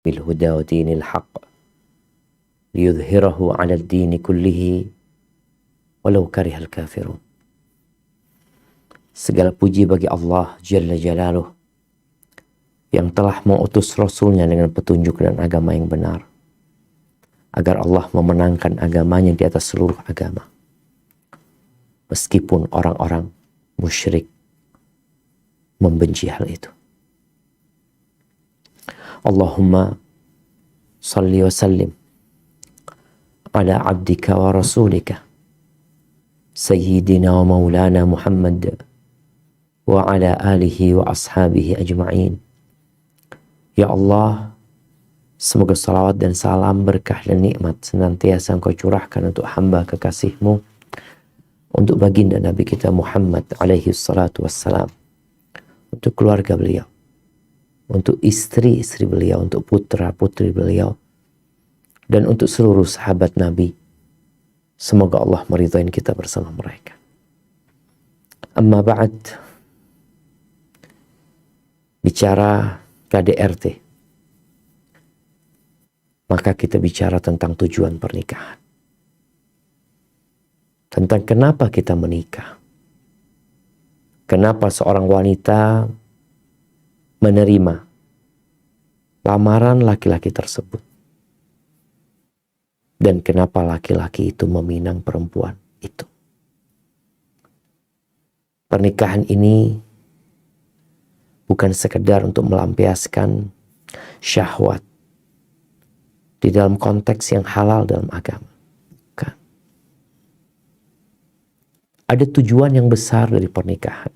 bil huda wa dinil haqq liyudhhirahu 'ala ad-din kullihi walau karihal kafirun. Segala puji bagi Allah Jalla Jalaluh yang telah mengutus Rasulnya dengan petunjuk dan agama yang benar, agar Allah memenangkan agamanya di atas seluruh agama. Meskipun orang-orang musyrik membenci hal itu. Allahumma salli wa sallim ala abdika wa rasulika Sayyidina wa maulana Muhammad wa ala alihi wa ashabihi ajma'in. Ya Allah, semoga salawat dan salam, berkah dan nikmat senantiasa Engkau curahkan untuk hamba kekasih-Mu, untuk baginda Nabi kita Muhammad alaihi salatu wassalam, untuk keluarga beliau, untuk istri-istri beliau, untuk putra-putri beliau, dan untuk seluruh sahabat Nabi. Semoga Allah meridhai kita bersama mereka. Amma ba'd, bicara KDRT, maka kita bicara tentang tujuan pernikahan. Tentang kenapa kita menikah. Kenapa seorang wanita menerima lamaran laki-laki tersebut. Dan kenapa laki-laki itu meminang perempuan itu. Pernikahan ini bukan sekedar untuk melampiaskan syahwat di dalam konteks yang halal dalam agama. Bukan. Ada tujuan yang besar dari pernikahan.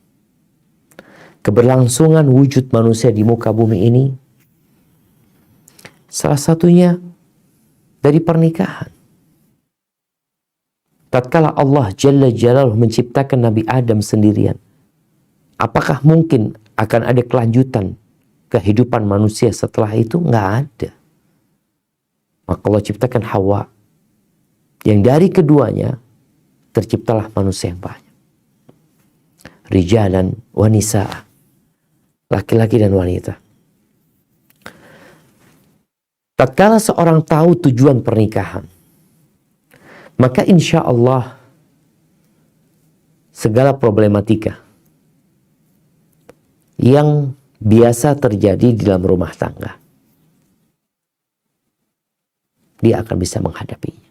Keberlangsungan wujud manusia di muka bumi ini, salah satunya dari pernikahan. Tatkala Allah Jalla Jalaluhu menciptakan Nabi Adam sendirian, apakah mungkin akan ada kelanjutan kehidupan manusia setelah itu? Nggak ada. Maka Allah ciptakan Hawa, yang dari keduanya terciptalah manusia yang banyak. Rijalan wa nisaa, laki-laki dan wanita. Tatkala seorang tahu tujuan pernikahan, maka insya Allah segala problematika yang biasa terjadi di dalam rumah tangga, dia akan bisa menghadapinya.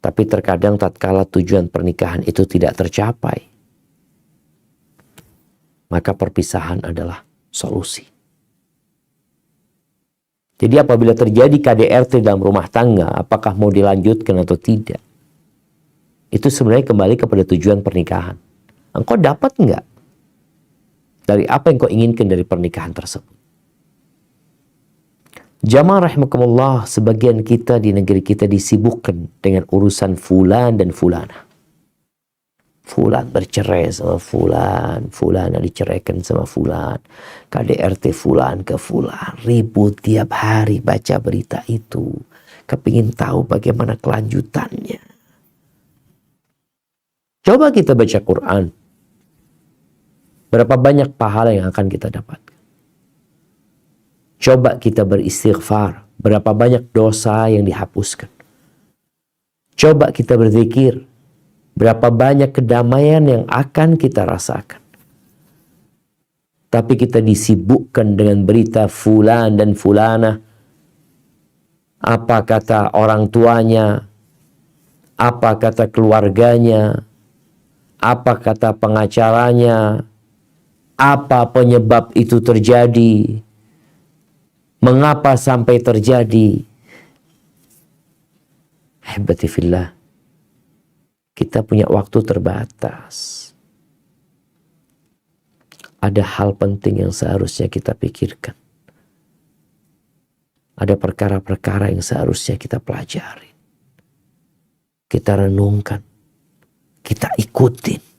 Tapi terkadang tatkala tujuan pernikahan itu tidak tercapai, maka perpisahan adalah solusi. Jadi apabila terjadi KDRT dalam rumah tangga, apakah mau dilanjutkan atau tidak, itu sebenarnya kembali kepada tujuan pernikahan. Engkau dapat enggak dari apa yang kau inginkan dari pernikahan tersebut? Jamaah rahimakumullah, sebagian kita di negeri kita disibukkan dengan urusan fulan dan fulana. Fulan bercerai sama fulan, fulana diceraikan sama fulan, KDRT fulan ke fulan, ribut tiap hari baca berita itu, kepingin tahu bagaimana kelanjutannya. Coba kita baca Quran, berapa banyak pahala yang akan kita dapatkan. Coba kita beristighfar, berapa banyak dosa yang dihapuskan. Coba kita berzikir, berapa banyak kedamaian yang akan kita rasakan. Tapi kita disibukkan dengan berita fulan dan fulana. Apa kata orang tuanya, apa kata keluarganya, apa kata pengacaranya, apa penyebab itu terjadi, mengapa sampai terjadi. Ahibati fillah, kita punya waktu terbatas. Ada hal penting yang seharusnya kita pikirkan. Ada perkara-perkara yang seharusnya kita pelajari. Kita renungkan. Kita ikutin.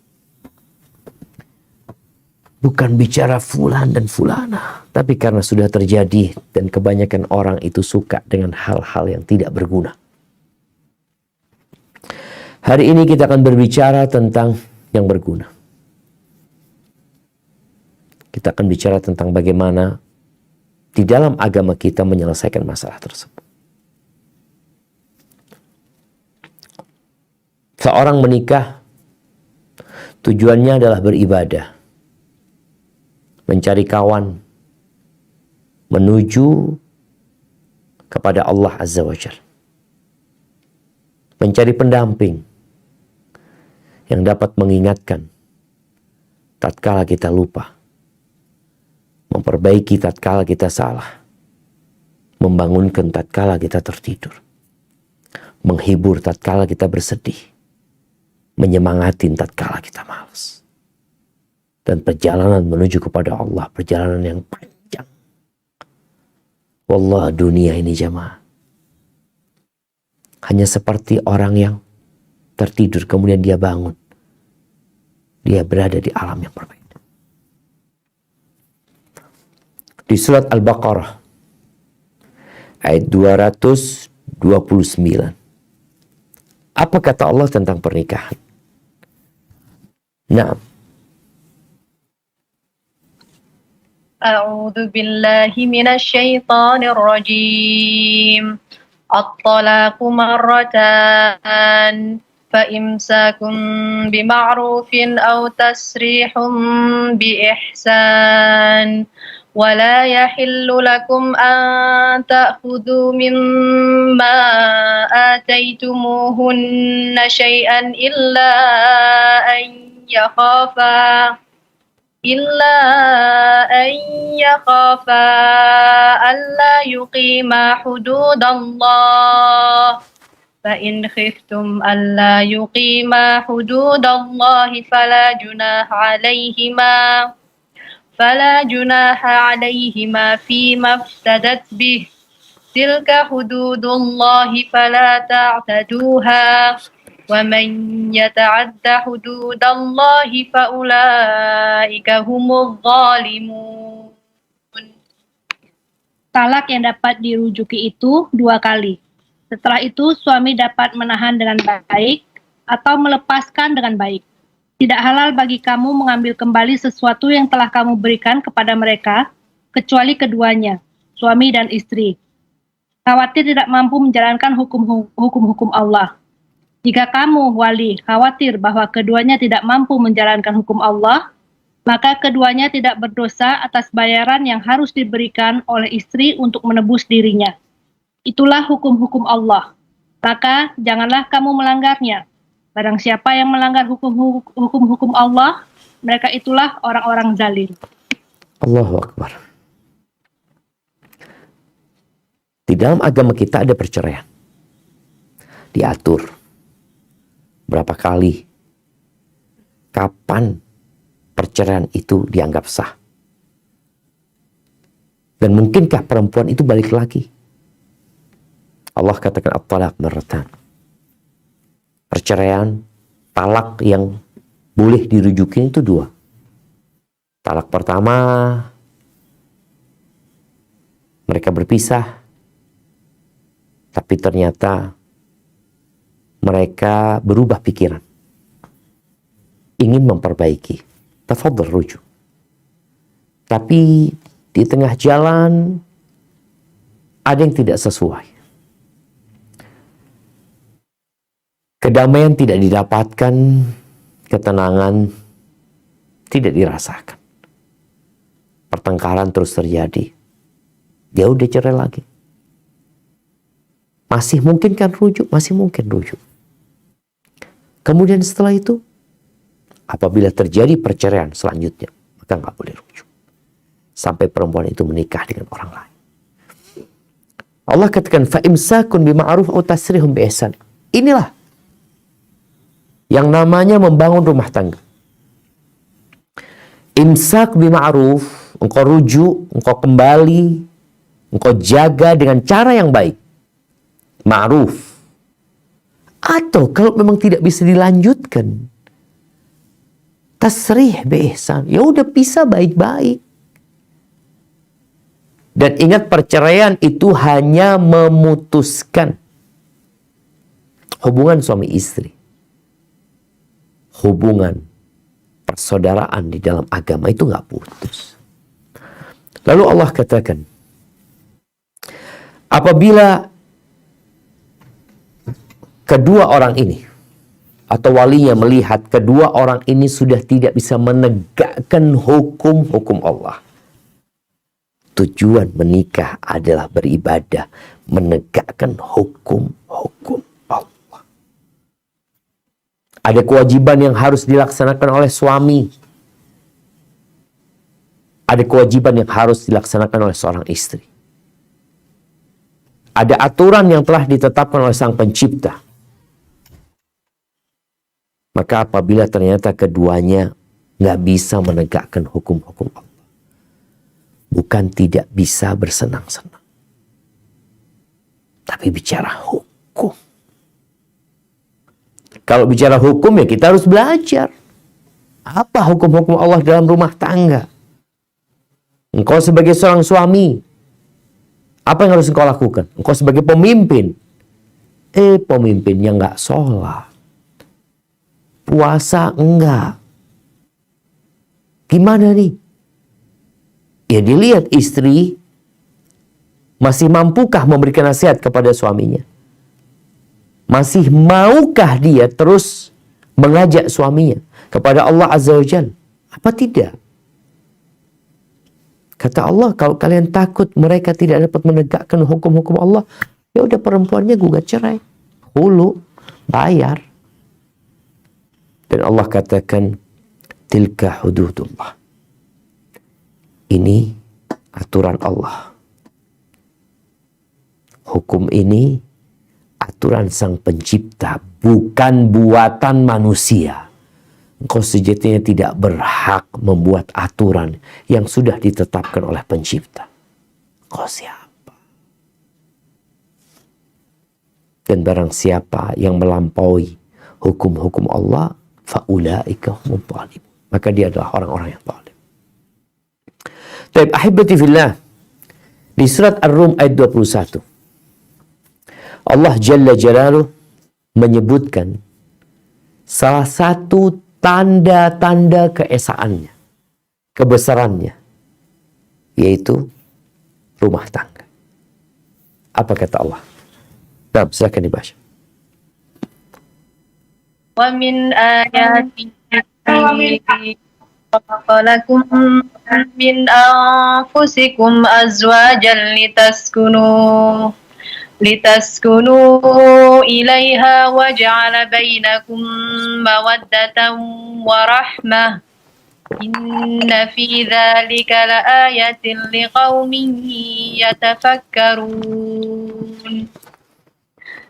Bukan bicara fulan dan fulana. Tapi karena sudah terjadi dan kebanyakan orang itu suka dengan hal-hal yang tidak berguna. Hari ini kita akan berbicara tentang yang berguna. Kita akan bicara tentang bagaimana di dalam agama kita menyelesaikan masalah tersebut. Seorang menikah tujuannya adalah beribadah, mencari kawan, menuju kepada Allah Azza wa Jalla, mencari pendamping yang dapat mengingatkan tatkala kita lupa, memperbaiki tatkala kita salah, membangunkan tatkala kita tertidur, menghibur tatkala kita bersedih, menyemangatin tatkala kita malas. Dan perjalanan menuju kepada Allah, perjalanan yang panjang. Wallah, dunia ini jamaah hanya seperti orang yang tertidur kemudian dia bangun. Dia berada di alam yang berbeda. Di surat Al-Baqarah ayat 229. Apa kata Allah tentang pernikahan? Naam. A'udzu billahi minasy syaithanir rajim. At-talaqu marratan فإمساكم بمعروف أو تسريح بإحسان ولا يحل لكم أن تأخذوا مما آتيتموهن شيئا إلا أن يخافا ألا يقيما حدود الله فإن خفتم ألا يقيما حدود الله فلا جناح عليهما فيما افتدت به تلك حدود الله فلا تعتدوها ومن يتعد حدود الله فأولئك هم الظالمون. Talak yang dapat dirujuki itu 2 kali. Setelah itu suami dapat menahan dengan baik atau melepaskan dengan baik. Tidak halal bagi kamu mengambil kembali sesuatu yang telah kamu berikan kepada mereka, kecuali keduanya, suami dan istri. Khawatir tidak mampu menjalankan hukum-hukum Allah. Jika kamu, wali, khawatir bahwa keduanya tidak mampu menjalankan hukum Allah, maka keduanya tidak berdosa atas bayaran yang harus diberikan oleh istri untuk menebus dirinya. Itulah hukum-hukum Allah. Maka janganlah kamu melanggarnya. Barang siapa yang melanggar hukum-hukum Allah, mereka itulah orang-orang zalim. Allahu Akbar. Di dalam agama kita ada perceraian. Diatur. Berapa kali. Kapan perceraian itu dianggap sah. Dan mungkinkah perempuan itu balik lagi? Allah katakan at-talaq marratan. Perceraian, talak yang boleh dirujukin itu 2. Talak pertama, mereka berpisah, tapi ternyata mereka berubah pikiran, ingin memperbaiki. Tafadhal rujuk. Tapi di tengah jalan ada yang tidak sesuai. Kedamaian tidak didapatkan, ketenangan tidak dirasakan. Pertengkaran terus terjadi. Dia udah cerai lagi. Masih mungkin kan rujuk? Masih mungkin rujuk. Kemudian setelah itu, apabila terjadi perceraian selanjutnya, maka nggak boleh rujuk. Sampai perempuan itu menikah dengan orang lain. Allah katakan, فَإِمْسَاكٌ بِمَعْرُوفٍ أَوْ تَسْرِيحٌ بِإِحْسَانٍ. Inilah yang namanya membangun rumah tangga. Imsak bima'ruf, engkau rujuk, engkau kembali, engkau jaga dengan cara yang baik. Ma'ruf. Atau kalau memang tidak bisa dilanjutkan, tasrih biihsan. Ya udah pisah baik-baik. Dan ingat, perceraian itu hanya memutuskan hubungan suami istri. Hubungan persaudaraan di dalam agama itu nggak putus. Lalu Allah katakan, Apabila kedua orang ini atau walinya melihat kedua orang ini sudah tidak bisa menegakkan hukum-hukum Allah. Tujuan menikah adalah beribadah, menegakkan hukum-hukum Allah. Ada kewajiban yang harus dilaksanakan oleh suami. Ada kewajiban yang harus dilaksanakan oleh seorang istri. Ada aturan yang telah ditetapkan oleh Sang Pencipta. Maka apabila ternyata keduanya nggak bisa menegakkan hukum-hukum Allah, bukan tidak bisa bersenang-senang, tapi bicara hukum. Kalau bicara hukum ya kita harus belajar. Apa hukum-hukum Allah dalam rumah tangga? Engkau sebagai seorang suami, apa yang harus engkau lakukan? Engkau sebagai pemimpin, pemimpinnya nggak sholat, puasa enggak. Gimana nih? Ya dilihat istri masih mampukah memberikan nasihat kepada suaminya? Masih maukah dia terus mengajak suaminya kepada Allah Azza wa Jalla? Apa tidak? Kata Allah, kalau kalian takut mereka tidak dapat menegakkan hukum-hukum Allah, ya udah perempuannya gugat cerai, hulu, bayar. Dan Allah katakan, tilka hududullah. Ini aturan Allah. Hukum ini aturan Sang Pencipta, bukan buatan manusia. Engkau sejatinya tidak berhak membuat aturan yang sudah ditetapkan oleh Pencipta. Engkau siapa? Dan barang siapa yang melampaui hukum-hukum Allah, faulaika humul zalimun. Maka dia adalah orang-orang yang zalim. Taib ahibati fillah, di surat Ar-Rum ayat 21, Allah Jalla Jalaluh menyebutkan salah satu tanda-tanda keesaannya, kebesarannya, yaitu rumah tangga. Apa kata Allah? Nah, silakan dibaca. Wa min ayatihi خلق لكم من أنفسكم أزواجا لتسكنوا إليها وجعل بينكم مودة ورحمة إن في ذلك لآية لقوم يتفكرون.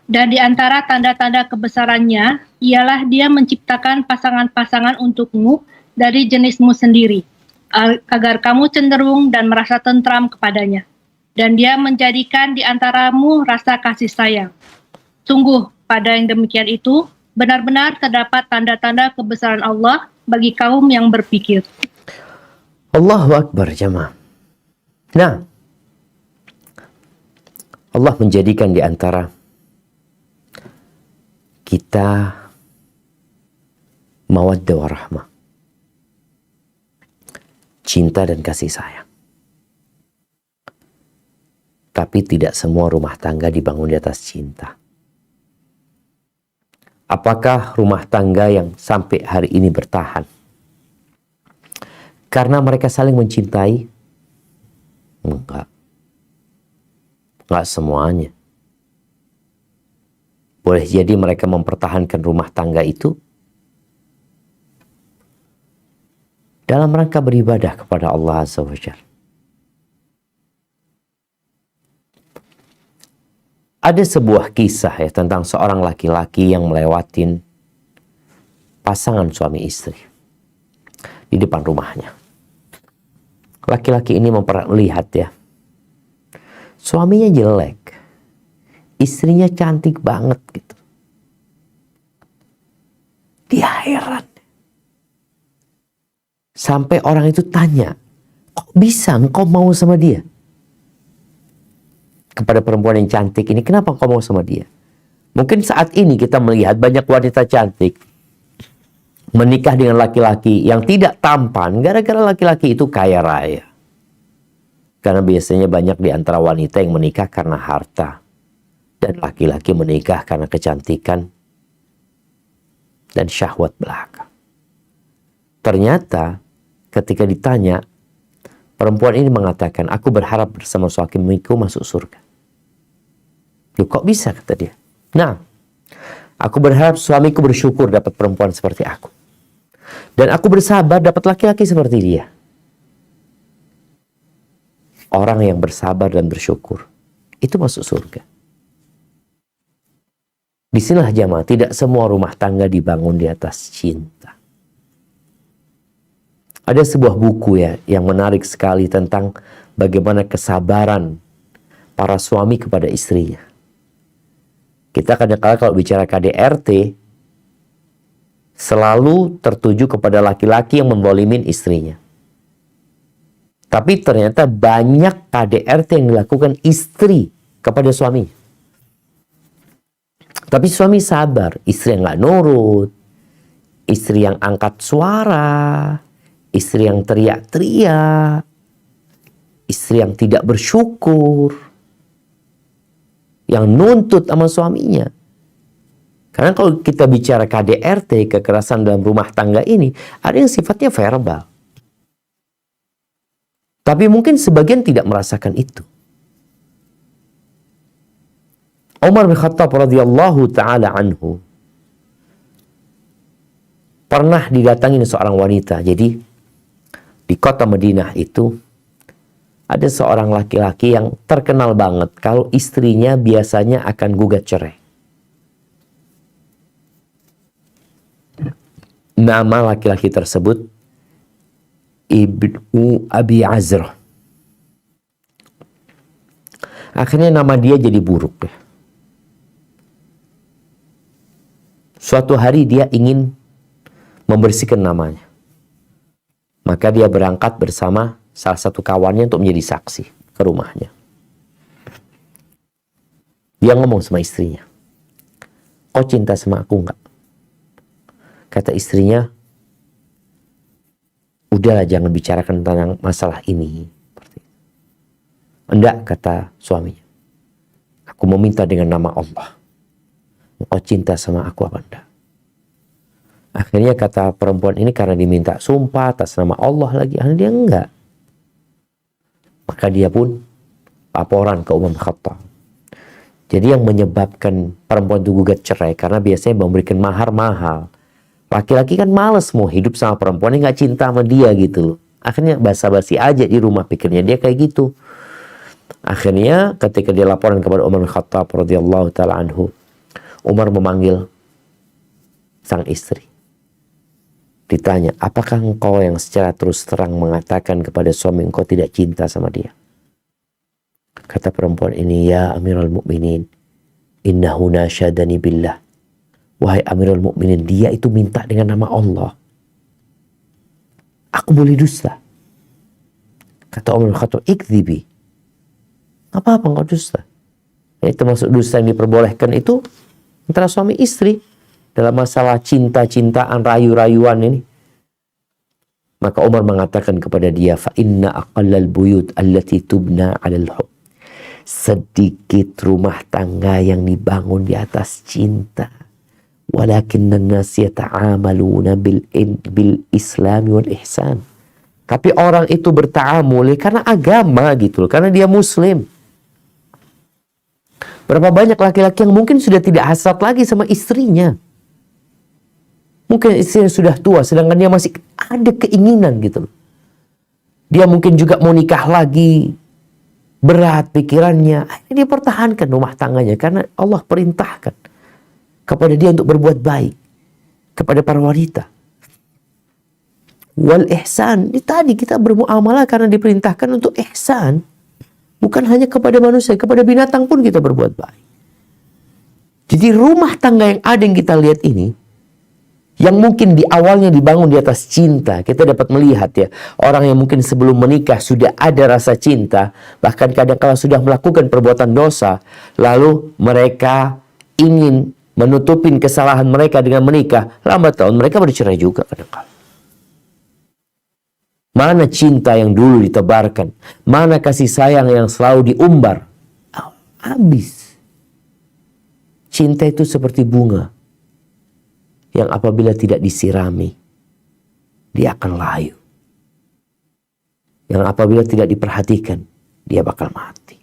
Dan di antara tanda-tanda kebesarannya ialah Dia menciptakan pasangan-pasangan untukmu dari jenismu sendiri, agar kamu cenderung dan merasa tentram kepadanya. Dan Dia menjadikan di antaramu rasa kasih sayang. Sungguh, pada yang demikian itu, benar-benar terdapat tanda-tanda kebesaran Allah bagi kaum yang berpikir. Allahu Akbar, jemaah. Nah, Allah menjadikan di antara kita mawaddah warahmah, cinta dan kasih sayang. Tapi tidak semua rumah tangga dibangun di atas cinta. Apakah rumah tangga yang sampai hari ini bertahan karena mereka saling mencintai? Enggak. Enggak semuanya. Boleh jadi mereka mempertahankan rumah tangga itu dalam rangka beribadah kepada Allah Azza wa Jalla. Ada sebuah kisah ya tentang seorang laki-laki yang melewatin pasangan suami istri di depan rumahnya. Laki-laki ini melihat ya, suaminya jelek, istrinya cantik banget gitu. Dia heran. Sampai orang itu tanya, kok bisa engkau mau sama dia? Kepada perempuan yang cantik ini, kenapa engkau mau sama dia? Mungkin saat ini kita melihat banyak wanita cantik menikah dengan laki-laki yang tidak tampan gara-gara laki-laki itu kaya raya. Karena biasanya banyak di antara wanita yang menikah karena harta. Dan laki-laki menikah karena kecantikan dan syahwat belaka. Ternyata ketika ditanya, perempuan ini mengatakan, aku berharap bersama suamiku masuk surga. Loh, kok bisa, kata dia. Nah, aku berharap suamiku bersyukur dapat perempuan seperti aku. Dan aku bersabar dapat laki-laki seperti dia. Orang yang bersabar dan bersyukur, itu masuk surga. Disinilah jamaah, tidak semua rumah tangga dibangun di atas cinta. Ada sebuah buku ya yang menarik sekali tentang bagaimana kesabaran para suami kepada istrinya. Kita kadang-kadang kalau bicara KDRT selalu tertuju kepada laki-laki yang menzalimin istrinya. Tapi ternyata banyak KDRT yang dilakukan istri kepada suaminya. Tapi suami sabar, istri yang nggak nurut, istri yang angkat suara, istri yang teriak-teriak, istri yang tidak bersyukur, yang nuntut sama suaminya. Karena kalau kita bicara KDRT, kekerasan dalam rumah tangga ini, ada yang sifatnya verbal. Tapi mungkin sebagian tidak merasakan itu. Umar bin Khattab radhiyallahu ta'ala anhu pernah didatangi seorang wanita. Jadi di kota Madinah itu ada seorang laki-laki yang terkenal banget kalau istrinya biasanya akan gugat cerai. Nama laki-laki tersebut Ibnu Abi Azrah. Akhirnya nama dia jadi buruk. Suatu hari dia ingin membersihkan namanya. Maka dia berangkat bersama salah satu kawannya untuk menjadi saksi ke rumahnya. Dia ngomong sama istrinya, "Kau cinta sama aku enggak?" Kata istrinya, "Udahlah, jangan bicarakan tentang masalah ini." "Enggak," kata suaminya. "Aku meminta dengan nama Allah. Kau cinta sama aku apa enggak?" Akhirnya kata perempuan ini karena diminta sumpah atas nama Allah lagi, akhirnya dia enggak. Maka dia pun laporan ke Umar bin Khattab. Jadi yang menyebabkan perempuan itu gugat cerai karena biasanya memberikan mahar mahal. Laki-laki kan males mau hidup sama perempuan yang gak cinta sama dia gitu loh. Akhirnya basa-basi aja di rumah, pikirnya dia kayak gitu. Akhirnya ketika dia laporan kepada Umar bin Khattab radhiyallahu ta'ala anhu, Umar memanggil sang istri. Ditanya, "Apakah engkau yang secara terus terang mengatakan kepada suami engkau tidak cinta sama dia?" Kata perempuan ini, "Ya Amirul Mukminin, innahu nasyadani billah." Wahai Amirul Mukminin, dia itu minta dengan nama Allah. Aku boleh dusta? Kata Umar bin Khattab, "Ikdzibi." Apa-apa engkau dusta. Ini termasuk dusta yang diperbolehkan itu antara suami istri dalam masalah cinta-cintaan, rayu-rayuan ini. Maka Umar mengatakan kepada dia, "Fa inna aqallal buyut allati tubna 'alal hub." Sedikit rumah tangga yang dibangun di atas cinta. Walakinnan nas yata'amaluna bil Islam wal ihsan. Tapi orang itu berta'amul karena agama gitu loh, karena dia muslim. Berapa banyak laki-laki yang mungkin sudah tidak hasrat lagi sama istrinya. Mungkin istrinya sudah tua, sedangkan dia masih ada keinginan gitu. Dia mungkin juga mau nikah lagi. Berat pikirannya. Akhirnya dia pertahankan rumah tangganya. Karena Allah perintahkan kepada dia untuk berbuat baik kepada para wanita. Wal ihsan. Ini tadi kita bermuamalah karena diperintahkan untuk ihsan. Bukan hanya kepada manusia, kepada binatang pun kita berbuat baik. Jadi rumah tangga yang ada yang kita lihat ini, yang mungkin di awalnya dibangun di atas cinta, kita dapat melihat ya, orang yang mungkin sebelum menikah sudah ada rasa cinta, bahkan kadang-kala sudah melakukan perbuatan dosa, lalu mereka ingin menutupin kesalahan mereka dengan menikah, lambat laun mereka bercerai juga kadang-kala. Mana cinta yang dulu ditebarkan? Mana kasih sayang yang selalu diumbar? Habis. Cinta itu seperti bunga yang apabila tidak disirami, dia akan layu. Yang apabila tidak diperhatikan, dia bakal mati.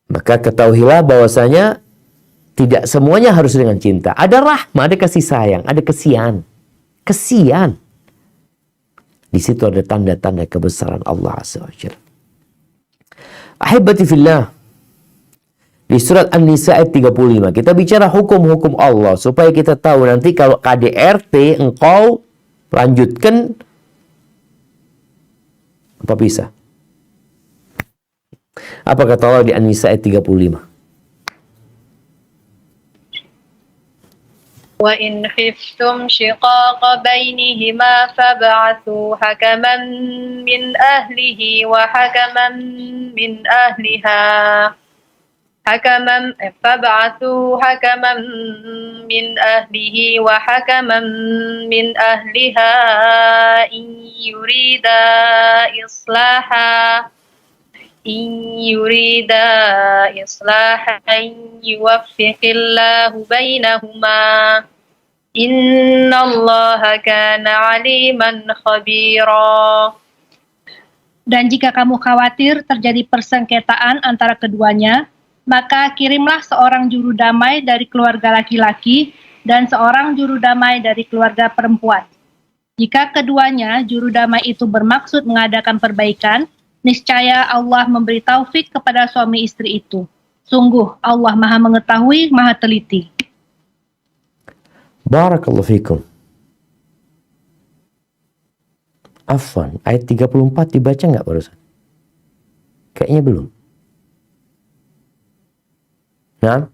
Maka ketahuilah bahwasanya tidak semuanya harus dengan cinta. Ada rahmah, ada kasih sayang, ada kesian. Kesian. Di situ ada tanda-tanda kebesaran Allah Azza wa Jalla. Ahibati fillah. Di surat An-Nisa ayat 35. Kita bicara hukum-hukum Allah. Supaya kita tahu nanti kalau KDRT engkau lanjutkan. Apa bisa? Apa kata Allah di An-Nisa ayat 35? وإن خفتم شقاق بينهما فابعثوا حكما من أهله وحكما من أهلها فابعثوا حكما من أهله وحكما من أهلها إن يريدا إصلاحا يوفق الله بينهما إن الله كان عليما خبيرا. Dan jika kamu khawatir terjadi persengketaan antara keduanya, maka kirimlah seorang juru damai dari keluarga laki-laki dan seorang juru damai dari keluarga perempuan. Jika keduanya juru damai itu bermaksud mengadakan perbaikan, niscaya Allah memberi taufik kepada suami istri itu. Sungguh Allah Maha Mengetahui, Maha Teliti. Barakallahu fikum. Afwan, ayat 34 dibaca nggak barusan? Kayaknya belum. Nah?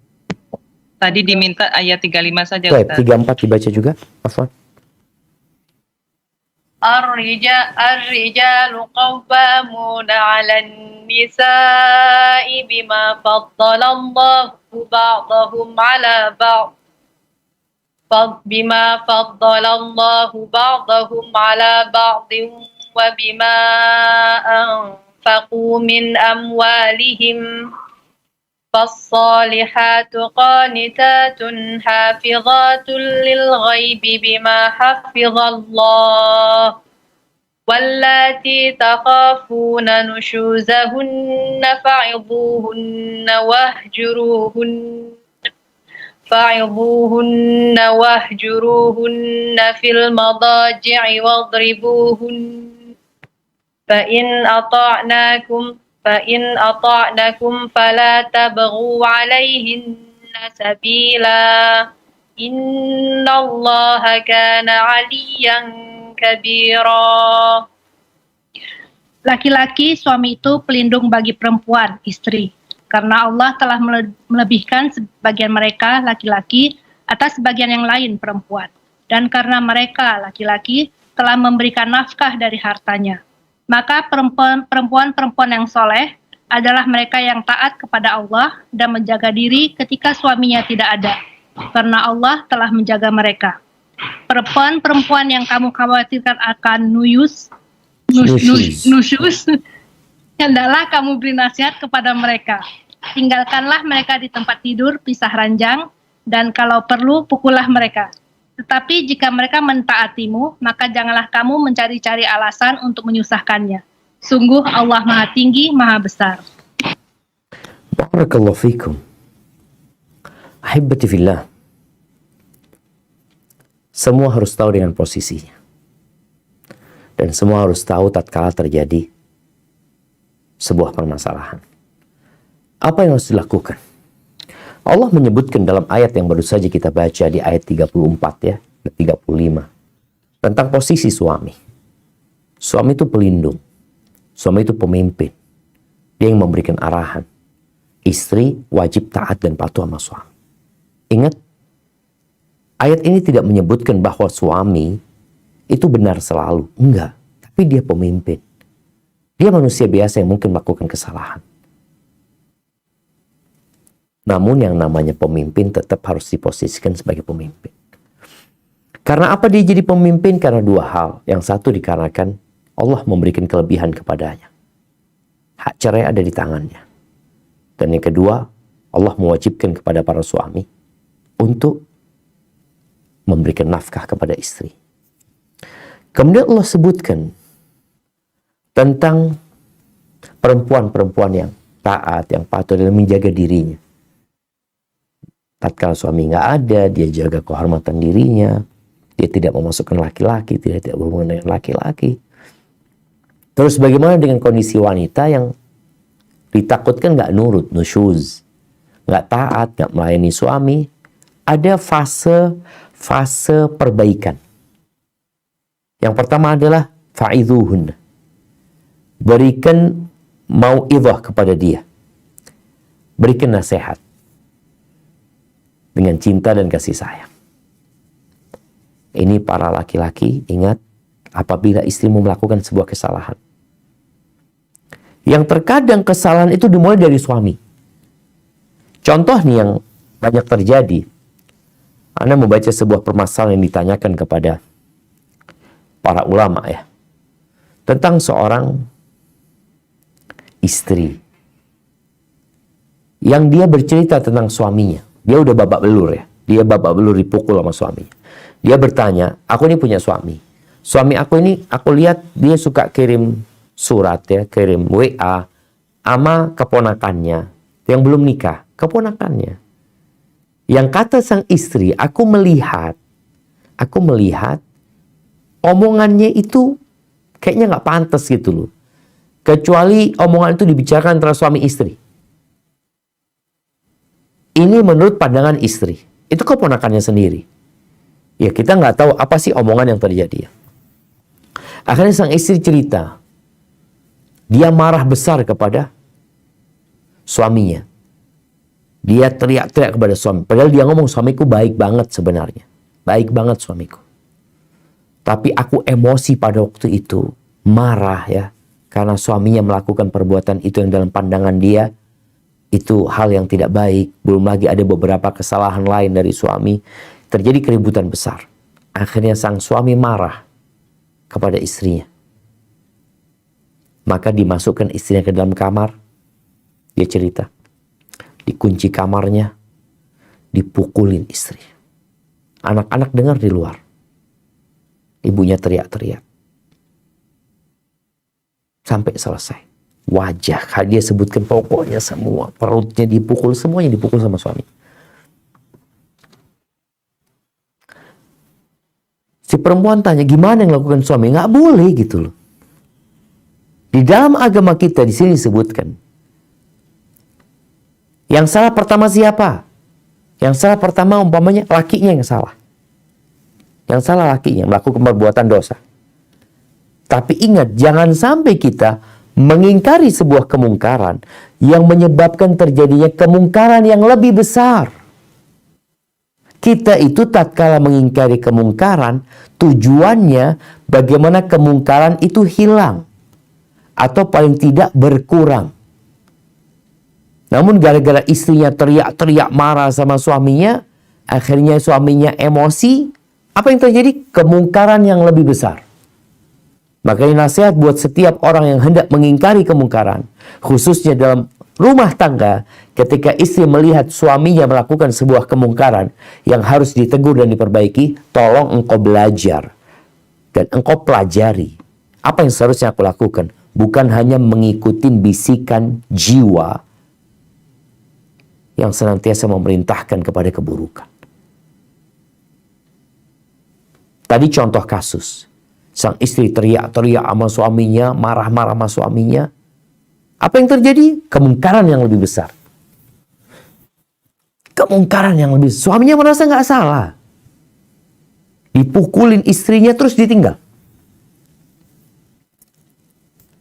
Tadi diminta ayat 35 saja. Baik, 34 dibaca juga. Afwan. الرجال قوامون على النساء بما فضل الله بعضهم على بعض وبما أنفقوا من أموالهم فالصالحات قانتات حافظات للغيب بما حفظ الله واللاتي تخافون نشوزهن فعظوهن واهجروهن في المضاجع واضربوهن فإن أطعنكم فلا تبغوا عليهن سبيلا إن الله كان عليا كبيرا. Laki-laki, suami itu pelindung bagi perempuan, istri. Karena Allah telah melebihkan sebagian mereka, laki-laki, atas sebagian yang lain, perempuan. Dan karena mereka, laki-laki, telah memberikan nafkah dari hartanya. Maka perempuan-perempuan yang soleh adalah mereka yang taat kepada Allah dan menjaga diri ketika suaminya tidak ada, karena Allah telah menjaga mereka. Perempuan-perempuan yang kamu khawatirkan akan nusyuz, hendaklah kamu beri nasihat kepada mereka. Tinggalkanlah mereka di tempat tidur pisah ranjang, dan kalau perlu pukullah mereka. Tetapi jika mereka mentaatimu, maka janganlah kamu mencari-cari alasan untuk menyusahkannya. Sungguh Allah Maha Tinggi, Maha Besar. Barakallahu fikum. Ahibati fillah. Semua harus tahu dengan posisinya. Dan semua harus tahu tatkala terjadi sebuah permasalahan. Apa yang harus dilakukan? Allah menyebutkan dalam ayat yang baru saja kita baca di ayat 34 ya, 35. Tentang posisi suami. Suami itu pelindung. Suami itu pemimpin. Dia yang memberikan arahan. Istri wajib taat dan patuh sama suami. Ingat, ayat ini tidak menyebutkan bahwa suami itu benar selalu. Enggak. Tapi dia pemimpin. Dia manusia biasa yang mungkin melakukan kesalahan. Namun yang namanya pemimpin tetap harus diposisikan sebagai pemimpin. Karena apa dia jadi pemimpin? Karena dua hal. Yang satu dikarenakan Allah memberikan kelebihan kepadanya. Hak cerai ada di tangannya. Dan yang kedua, Allah mewajibkan kepada para suami untuk memberikan nafkah kepada istri. Kemudian Allah sebutkan tentang perempuan-perempuan yang taat, yang patuh dalam menjaga dirinya. Tatkala suami nggak ada, dia jaga kehormatan dirinya. Dia tidak memasukkan laki-laki, tidak berhubungan dengan laki-laki. Terus bagaimana dengan kondisi wanita yang ditakutkan nggak nurut, nusyuz, nggak taat, nggak melayani suami? Ada fase perbaikan. Yang pertama adalah fa'idhuhun. Berikan mau'idhah kepada dia. Berikan nasihat. Dengan cinta dan kasih sayang. Ini para laki-laki, ingat, apabila istrimu melakukan sebuah kesalahan. Yang terkadang kesalahan itu dimulai dari suami. Contoh nih yang banyak terjadi. Anda membaca sebuah permasalahan yang ditanyakan kepada para ulama ya. Tentang seorang istri. Yang dia bercerita tentang suaminya. Dia udah babak belur ya. Dia babak belur dipukul sama suaminya. Dia bertanya, aku ini punya suami. Suami aku ini, aku lihat dia suka kirim surat ya, kirim WA sama keponakannya yang belum nikah, keponakannya. Yang kata sang istri, aku melihat omongannya itu kayaknya nggak pantas gitu loh. Kecuali omongan itu dibicarakan antara suami istri. Ini menurut pandangan istri. Itu keponakannya sendiri. Ya kita nggak tahu apa sih omongan yang terjadi. Akhirnya sang istri cerita. Dia marah besar kepada suaminya. Dia teriak-teriak kepada suami. Padahal dia ngomong suamiku baik banget sebenarnya. Baik banget suamiku. Tapi aku emosi pada waktu itu. Marah ya. Karena suaminya melakukan perbuatan itu yang dalam pandangan dia. Itu hal yang tidak baik. Belum lagi ada beberapa kesalahan lain dari suami. Terjadi keributan besar. Akhirnya sang suami marah kepada istrinya. Maka dimasukkan istrinya ke dalam kamar. Dia cerita. Dikunci kamarnya. Dipukulin istri. Anak-anak dengar di luar. Ibunya teriak-teriak. Sampai selesai. Wajah. Dia sebutkan pokoknya semua. Perutnya dipukul. Semuanya dipukul sama suami. Si perempuan tanya, gimana yang lakukan suami? Nggak boleh gitu loh. Di dalam agama kita di sini disebutkan. Yang salah pertama siapa? Yang salah pertama umpamanya lakinya yang salah. Yang salah lakinya melakukan perbuatan dosa. Tapi ingat, jangan sampai kita mengingkari sebuah kemungkaran yang menyebabkan terjadinya kemungkaran yang lebih besar. Kita itu tatkala mengingkari kemungkaran, tujuannya bagaimana kemungkaran itu hilang. Atau paling tidak berkurang. Namun gara-gara istrinya teriak-teriak marah sama suaminya, akhirnya suaminya emosi, apa yang terjadi? Kemungkaran yang lebih besar. Makanya nasihat buat setiap orang yang hendak mengingkari kemungkaran, khususnya dalam rumah tangga, ketika istri melihat suaminya melakukan sebuah kemungkaran yang harus ditegur dan diperbaiki, tolong engkau belajar dan engkau pelajari apa yang seharusnya aku lakukan. Bukan hanya mengikuti bisikan jiwa yang senantiasa memerintahkan kepada keburukan. Tadi contoh kasus. Sang istri teriak-teriak sama suaminya, marah-marah sama suaminya. Apa yang terjadi? Kemungkaran yang lebih besar. Kemungkaran yang lebih besar. Suaminya merasa nggak salah. Dipukulin istrinya terus ditinggal.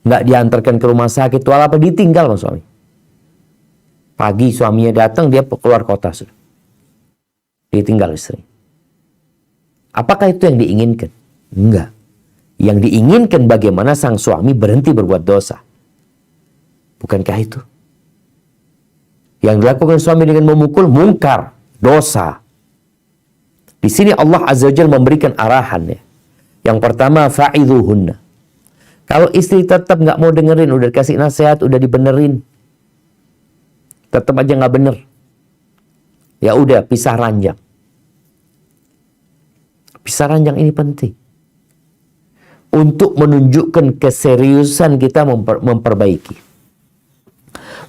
Nggak diantarkan ke rumah sakit, walau apa ditinggal sama suami. Pagi suaminya datang, dia keluar kota sudah. Ditinggal istri. Apakah itu yang diinginkan? Enggak. Yang diinginkan bagaimana sang suami berhenti berbuat dosa. Bukankah itu? Yang dilakukan suami dengan memukul, mungkar, dosa. Di sini Allah Azza wa Jalla memberikan arahan ya. Yang pertama, fa'idhuhunna. Kalau istri tetap nggak mau dengerin, udah dikasih nasihat, udah dibenerin, tetap aja nggak bener, ya udah pisah ranjang. Pisah ranjang ini penting untuk menunjukkan keseriusan kita memperbaiki.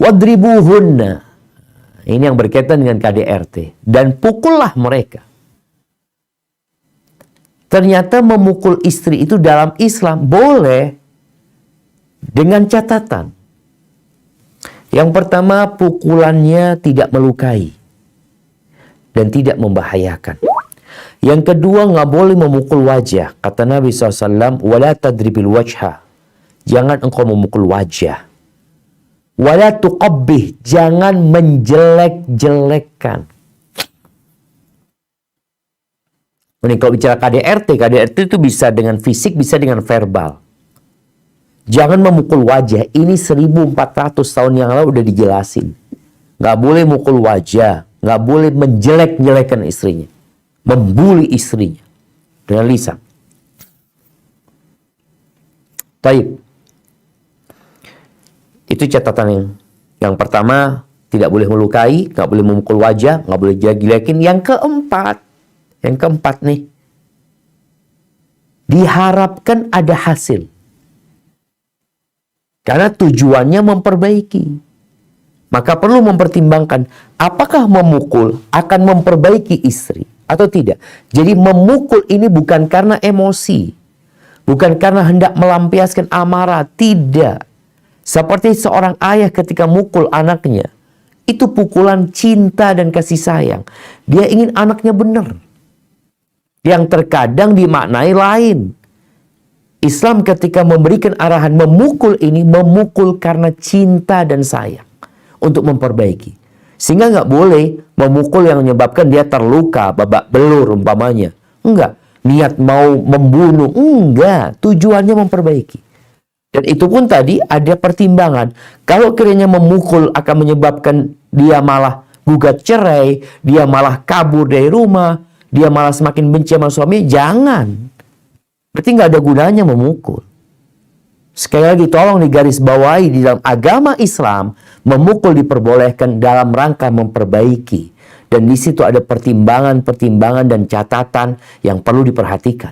Wadribuhunna. Ini yang berkaitan dengan KDRT. Dan pukullah mereka. Ternyata memukul istri itu dalam Islam boleh dengan catatan. Yang pertama, pukulannya tidak melukai dan tidak membahayakan. Yang kedua, nggak boleh memukul wajah. Kata Nabi SAW, wala tadribil wajha. Jangan engkau memukul wajah. Wala tuqabbih. Jangan menjelek-jelekkan. Ini kalau bicara KDRT itu bisa dengan fisik, bisa dengan verbal. Jangan memukul wajah. Ini 1400 tahun yang lalu udah dijelasin. Nggak boleh mukul wajah. Nggak boleh menjelek-jelekan istrinya. Membuli istrinya. Dengan lisan. Taib. Itu catatan yang pertama. Tidak boleh melukai. Nggak boleh memukul wajah. Nggak boleh jelek-jelekin. Yang keempat nih. Diharapkan ada hasil. Karena tujuannya memperbaiki. Maka perlu mempertimbangkan apakah memukul akan memperbaiki istri atau tidak. Jadi memukul ini bukan karena emosi. Bukan karena hendak melampiaskan amarah. Tidak. Seperti seorang ayah ketika mukul anaknya. Itu pukulan cinta dan kasih sayang. Dia ingin anaknya benar. Yang terkadang dimaknai lain. Islam ketika memberikan arahan memukul ini, memukul karena cinta dan sayang. Untuk memperbaiki. Sehingga nggak boleh memukul yang menyebabkan dia terluka, babak belur umpamanya. Enggak. Niat mau membunuh. Enggak. Tujuannya memperbaiki. Dan itu pun tadi ada pertimbangan. Kalau kiranya memukul akan menyebabkan dia malah gugat cerai, dia malah kabur dari rumah, dia malah semakin benci sama suami, jangan. Berarti nggak ada gunanya memukul. Sekali lagi tolong digarisbawahi di dalam agama Islam, memukul diperbolehkan dalam rangka memperbaiki. Dan di situ ada pertimbangan-pertimbangan dan catatan yang perlu diperhatikan.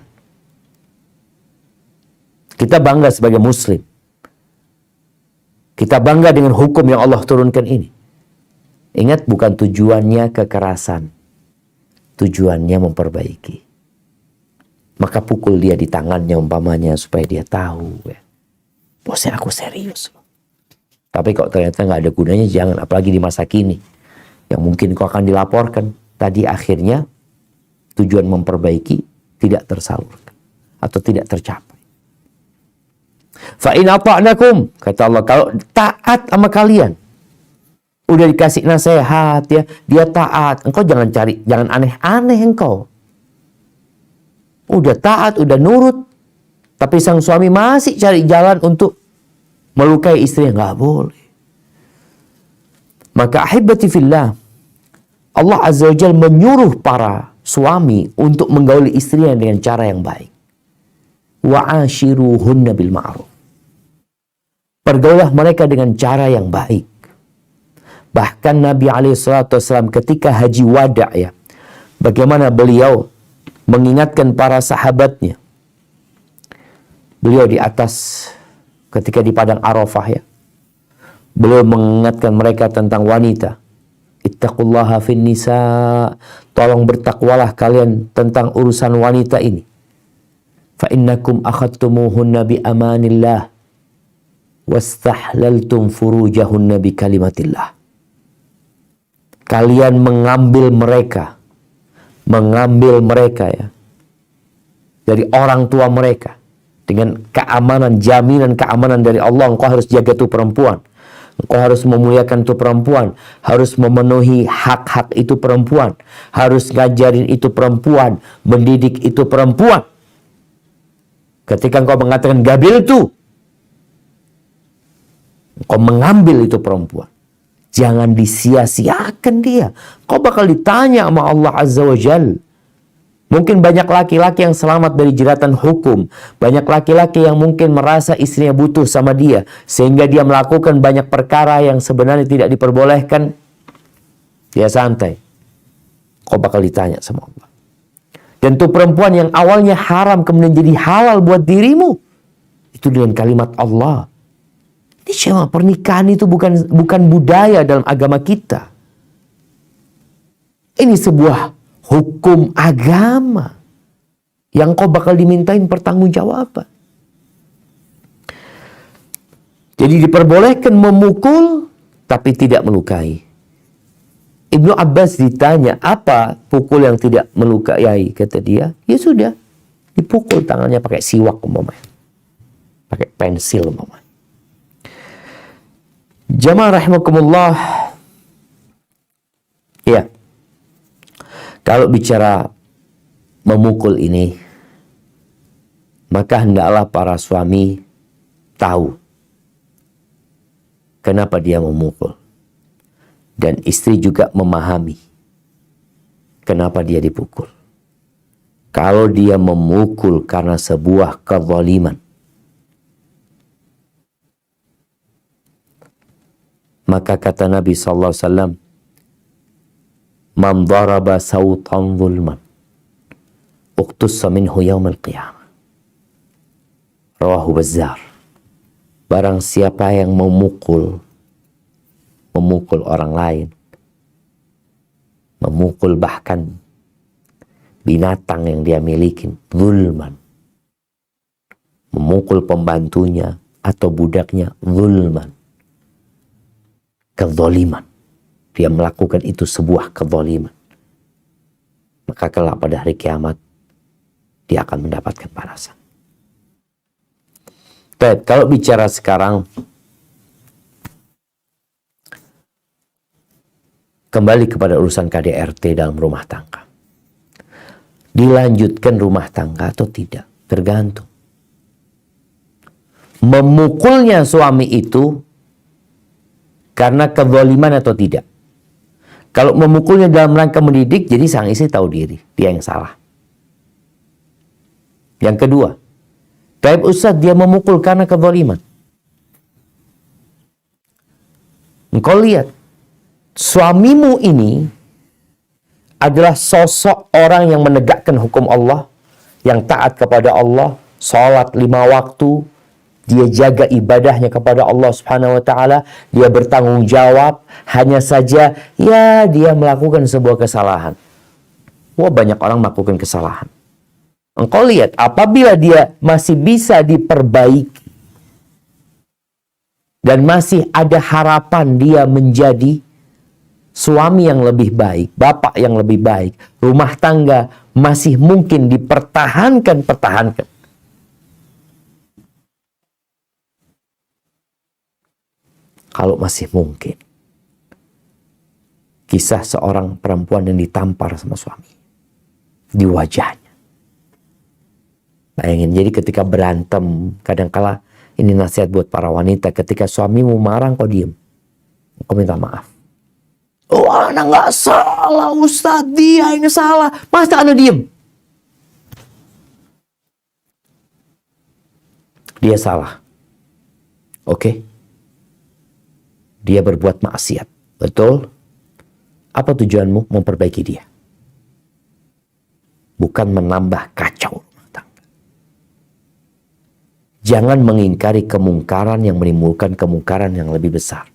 Kita bangga sebagai Muslim. Kita bangga dengan hukum yang Allah turunkan ini. Ingat, bukan tujuannya kekerasan. Tujuannya memperbaiki. Maka pukul dia di tangannya umpamanya supaya dia tahu. Ya. Bosnya aku serius. Tapi kok ternyata nggak ada gunanya, jangan. Apalagi di masa kini. Yang mungkin kau akan dilaporkan. Tadi akhirnya tujuan memperbaiki tidak tersalurkan. Atau tidak tercapai. Fa'in ata'nakum. Kata Allah, kalau taat sama kalian. Udah dikasih nasihat ya. Dia taat. Engkau jangan aneh-aneh engkau. Udah taat, udah nurut. Tapi sang suami masih cari jalan untuk melukai istrinya. Nggak boleh. Maka ahibati fillah. Allah Azza wa Jalla menyuruh para suami untuk menggauli istrinya dengan cara yang baik. Wa'ashiruhunna bil ma'ruf. Pergaulah mereka dengan cara yang baik. Bahkan Nabi SAW ketika haji wada ya. Bagaimana beliau mengingatkan para sahabatnya. Beliau di atas ketika di padang Arafah ya. Beliau mengingatkan mereka tentang wanita. Ittaqullaha fin nisa. Tolong bertakwalah kalian tentang urusan wanita ini. Fa innakum akhadtumuhunna bi amanillah. Wastahlaltum furujahunna bi kalimatillah. Kalian mengambil mereka ya dari orang tua mereka dengan keamanan, jaminan keamanan dari Allah. Engkau harus jaga tuh perempuan, engkau harus memuliakan tuh perempuan, harus memenuhi hak-hak itu perempuan, harus ngajarin itu perempuan, mendidik itu perempuan. Ketika engkau mengatakan gabil tuh, engkau mengambil itu perempuan. Jangan disia-siakan dia. Kau bakal ditanya sama Allah Azza wa Jal. Mungkin banyak laki-laki yang selamat dari jeratan hukum. Banyak laki-laki yang mungkin merasa istrinya butuh sama dia, sehingga dia melakukan banyak perkara yang sebenarnya tidak diperbolehkan. Dia santai. Kau bakal ditanya sama Allah. Dan tuh perempuan yang awalnya haram kemudian jadi halal buat dirimu, itu dengan kalimat Allah. Ini cuma pernikahan itu bukan budaya dalam agama kita. Ini sebuah hukum agama yang kau bakal dimintain pertanggungjawaban. Jadi diperbolehkan memukul tapi tidak melukai. Ibnu Abbas ditanya, apa pukul yang tidak melukai? Kata dia, ya sudah, dipukul tangannya pakai siwak umpamanya, pakai pensil umpamanya. Jamaah rahimakumullah. Ya. Kalau bicara memukul ini, maka hendaklah para suami tahu kenapa dia memukul. Dan istri juga memahami kenapa dia dipukul. Kalau dia memukul karena sebuah kezaliman, maka kata Nabi SAW, man daraba sawtan zulman uqtussa minhu yawmal qiyamah. Rawahu Bazzar. Barang siapa yang memukul orang lain, memukul bahkan binatang yang dia miliki, zulman, memukul pembantunya atau budaknya, zulman, kezaliman. Dia melakukan itu sebuah kezaliman, maka kelak pada hari kiamat dia akan mendapatkan balasan. Baik, kalau bicara sekarang kembali kepada urusan KDRT dalam rumah tangga. Dilanjutkan rumah tangga atau tidak, tergantung. Memukulnya suami itu karena kezaliman atau tidak. Kalau memukulnya dalam rangka mendidik, jadi sang istri tahu diri, dia yang salah. Yang kedua, Taib Ustaz, dia memukul karena kezaliman. Engkau lihat, suamimu ini adalah sosok orang yang menegakkan hukum Allah, yang taat kepada Allah, sholat 5 waktu, dia jaga ibadahnya kepada Allah Subhanahu wa taala, dia bertanggung jawab, hanya saja ya dia melakukan sebuah kesalahan. Wah, banyak orang melakukan kesalahan. Engkau lihat, apabila dia masih bisa diperbaiki dan masih ada harapan dia menjadi suami yang lebih baik, bapak yang lebih baik, rumah tangga masih mungkin dipertahankan. Kalau masih mungkin. Kisah seorang perempuan yang ditampar sama suami di wajahnya. Bayangin, jadi ketika berantem, kadangkala ini nasihat buat para wanita, ketika suamimu marah, kau diem, kau minta maaf. Oh, anak nggak salah, Ustaz, dia ini salah, masa anak diem? Dia salah, oke? Dia berbuat maksiat, betul? Apa tujuanmu? Memperbaiki dia, bukan menambah kacau rumah tangga. Jangan mengingkari kemungkaran yang menimbulkan kemungkaran yang lebih besar.